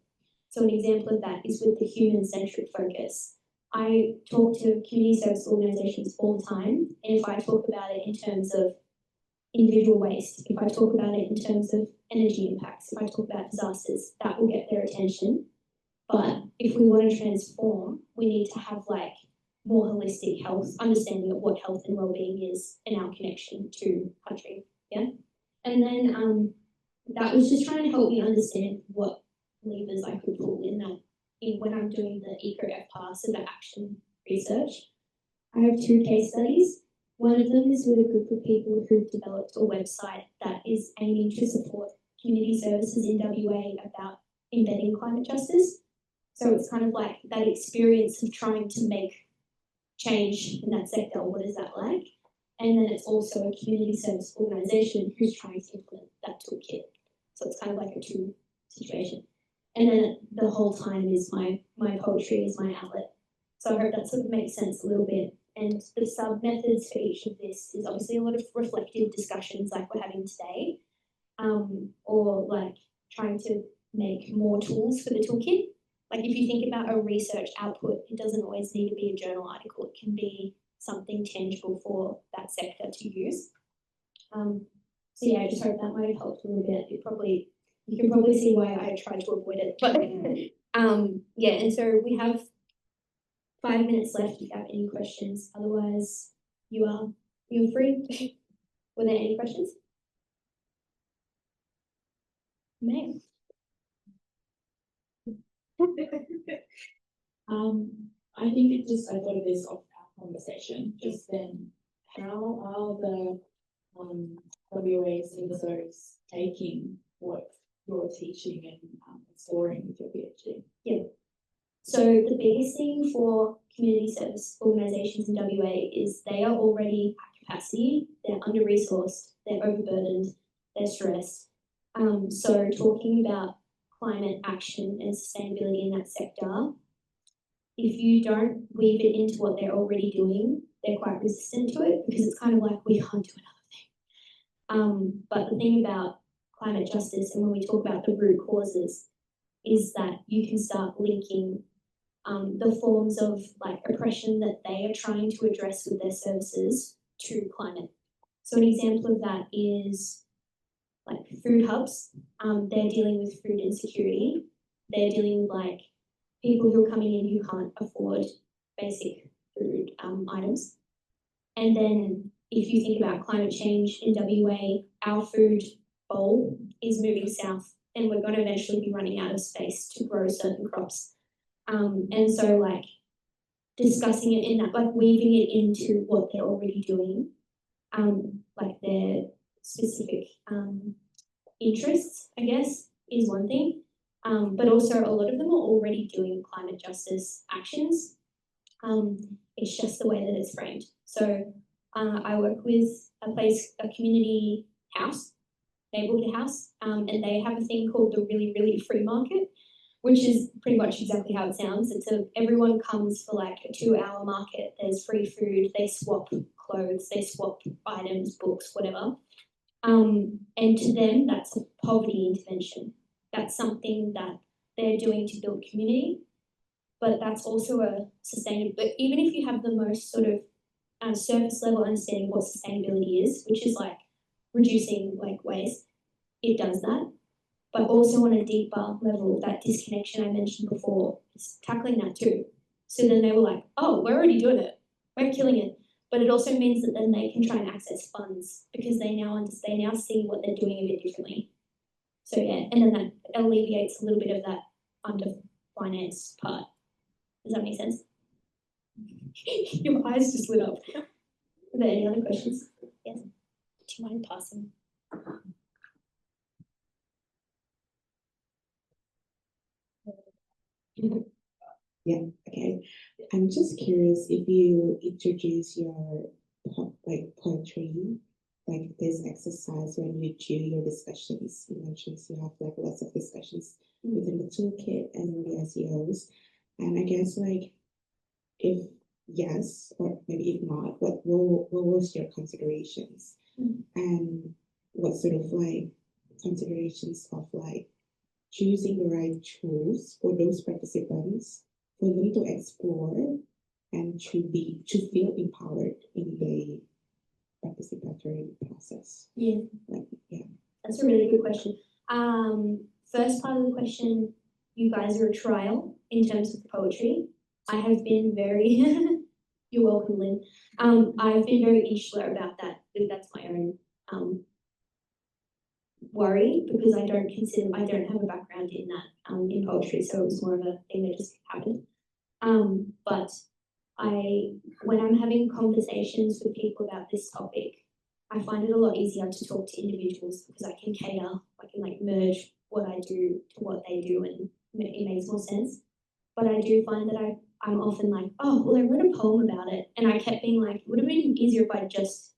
So an example of that is with the human-centric focus. I talk to community service organisations all the time, and if I talk about it in terms of individual waste, if I talk about it in terms of energy impacts, if I talk about disasters, that will get their attention. But if we want to transform, we need to have like more holistic health, understanding of what health and well-being is and our connection to country. Yeah. And then that was just trying to help me understand what levers I could pull in that when I'm doing the FPAR, so the action research. I have 2 case studies. One of them is with a group of people who've developed a website that is aiming to support community services in WA about embedding climate justice. So it's kind of like that experience of trying to make change in that sector. What is that like? And then it's also a community service organisation who's trying to implement that toolkit. So it's kind of like a 2 situation. And then the whole time is my poetry is my outlet. So I hope that sort of makes sense a little bit. And the sub-methods for each of this is obviously a lot of reflective discussions like we're having today, or like trying to make more tools for the toolkit. Like if you think about a research output, it doesn't always need to be a journal article. It can be something tangible for that sector to use. So yeah, I just hope that might have helped a little bit. You can probably see why I tried to avoid it. But yeah, and so we have 5 minutes left if you have any questions. Otherwise, you're free. Were there any questions? Ma'am. I think I thought of this off our conversation, just then, how are the WA CSOs taking what you're teaching and exploring with your PhD? Yeah. So the biggest thing for community service organisations in WA is they are already at capacity, they're under-resourced, they're overburdened, they're stressed. So talking about climate action and sustainability in that sector, if you don't weave it into what they're already doing, they're quite resistant to it because it's kind of like we can't do another thing. But the thing about climate justice and when we talk about the root causes is that you can start linking the forms of like oppression that they are trying to address with their services to climate. So an example of that is like food hubs. They're dealing with food insecurity. They're dealing with like people who are coming in who can't afford basic food items. And then if you think about climate change in WA, our food bowl is moving south and we're going to eventually be running out of space to grow certain crops. And so like discussing it in that, like weaving it into what they're already doing, like their specific interests, I guess, is one thing. But also a lot of them are already doing climate justice actions. It's just the way that it's framed. So I work with a community house, neighbourhood house, and they have a thing called the really, really free market, which is pretty much exactly how it sounds. Everyone comes for like a 2-hour market. There's free food. They swap clothes. They swap items, books, whatever. And to them, that's a poverty intervention. That's something that they're doing to build community. But that's also a sustainable. But even if you have the most sort of surface level understanding of what sustainability is, which is like reducing like waste, it does that. But also on a deeper level, that disconnection I mentioned before, is tackling that too. So then they were like, oh, we're already doing it. We're killing it. But it also means that then they can try and access funds because they now see what they're doing a bit differently. So yeah, and then that alleviates a little bit of that under-financed part. Does that make sense? Your eyes just lit up. Are there any other questions? Yes. Do you mind passing? Yeah, okay. I'm just curious if you introduce your poetry, like this exercise when you do your discussions. You mentioned you have like lots of discussions within the toolkit and the SEOs. And I guess like if yes, or maybe if not, what was your considerations? And what sort of like considerations of like choosing the right tools for those participants for them to explore and to feel empowered in the participatory process. Yeah. That's a really good question. First part of the question, you guys are a trial in terms of poetry. I have been very, you're welcome, Lynn. I've been very insular about that. That's my own worry, because I don't have a background in that, in poetry, so it was more of a thing that just happened. But when I'm having conversations with people about this topic, I find it a lot easier to talk to individuals because I can like merge what I do to what they do, and it makes more sense. But I do find that I'm often like, oh, well, I wrote a poem about it, and I kept being like, it would have been easier if I just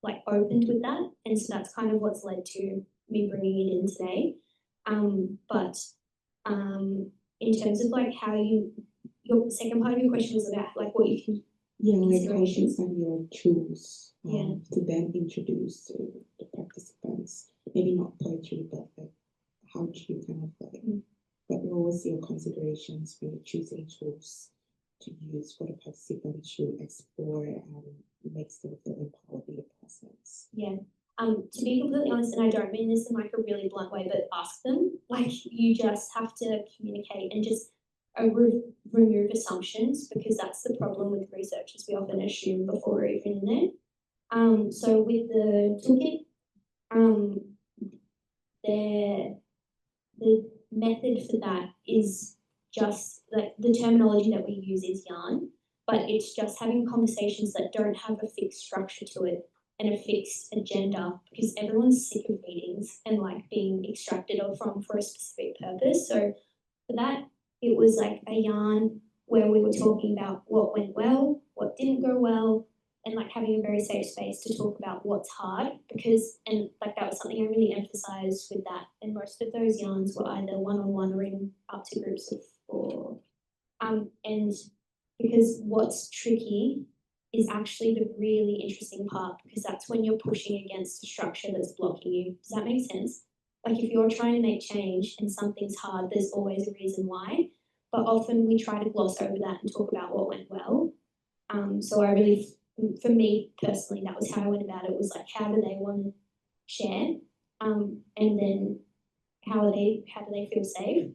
like opened with that, and so that's kind of what's led to me bringing it in today. But in terms of like how your second part of your question was about like what you can like how you can find your tools to then introduce to the participants. Maybe not poetry, but like how do you kind of like what was your considerations when you're choosing tools to use for the participants to explore and make them feel empowered in the process? Yeah. To be completely honest, and I don't mean this in like a really blunt way, but ask them. Like you just have to communicate and just remove assumptions, because that's the problem with research, is we often assume before we're even in there. So with the toolkit, the method for that is just like the terminology that we use is yarn, but it's just having conversations that don't have a fixed structure to it and a fixed agenda, because everyone's sick of meetings and like being extracted from for a specific purpose. So for that, it was like a yarn where we were talking about what went well, what didn't go well, and like having a very safe space to talk about what's hard, and like that was something I really emphasized with that. And most of those yarns were either one-on-one or in up to groups of 4. And because what's tricky is actually the really interesting part, because that's when you're pushing against a structure that's blocking you. Does that make sense? Like if you're trying to make change and something's hard, there's always a reason why. But often we try to gloss over that and talk about what went well. So I really, for me personally, that was how I went about it, was like, how do they want to share? And then how do they feel safe?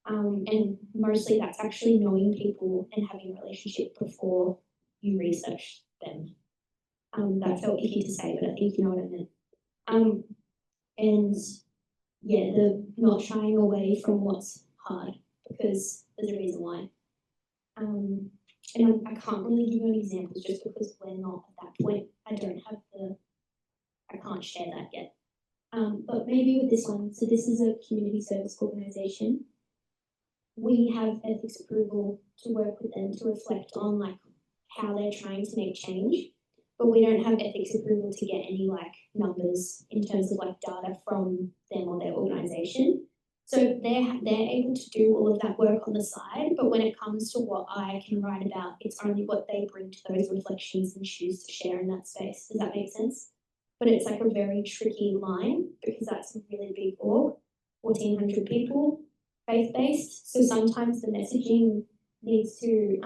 And mostly that's actually knowing people and having a relationship before you research them. That felt icky to say, but I think you know what I meant. And yeah, the not shying away from what's hard, because there's a reason why. And I can't really give you any examples just because we're not at that point. I can't share that yet. But maybe with this one, so this is a community service organisation. We have ethics approval to work with them to reflect on like how they're trying to make change, but we don't have ethics approval to get any like numbers in terms of like data from them or their organisation. So they're able to do all of that work on the side, but when it comes to what I can write about, it's only what they bring to those reflections and choose to share in that space. Does that make sense? But it's like a very tricky line, because that's a really big org, 1,400 people, faith-based. So sometimes the messaging needs to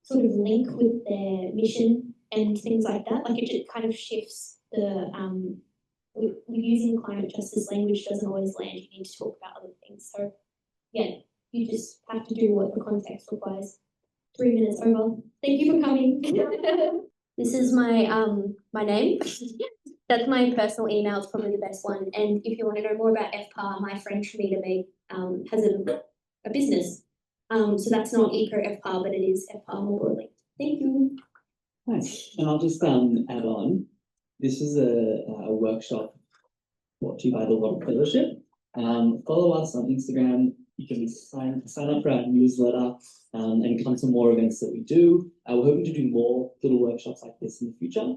sort of link with their mission and things like that. Like it just kind of shifts the using climate justice language doesn't always land. You need to talk about other things. So yeah, you just have to do what the context requires. 3 minutes over. Thank you for coming. This is my my name. That's my personal email. It's probably the best one. And if you want to know more about FPAR, my friend Trinita May has a business. So that's not eco FPAR, but it is FPAR more broadly. Thank you. Nice. And I'll just add on. This is a workshop brought to you by the Water Fellowship. Follow us on Instagram. You can sign up for our newsletter and come to more events that we do. We're hoping to do more little workshops like this in the future,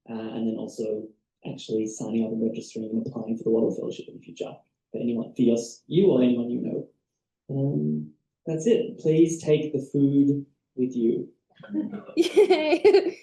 and then also actually signing up and registering and applying for the Water Fellowship in the future for anyone, for you or anyone you know. That's it. Please take the food with you. Yay.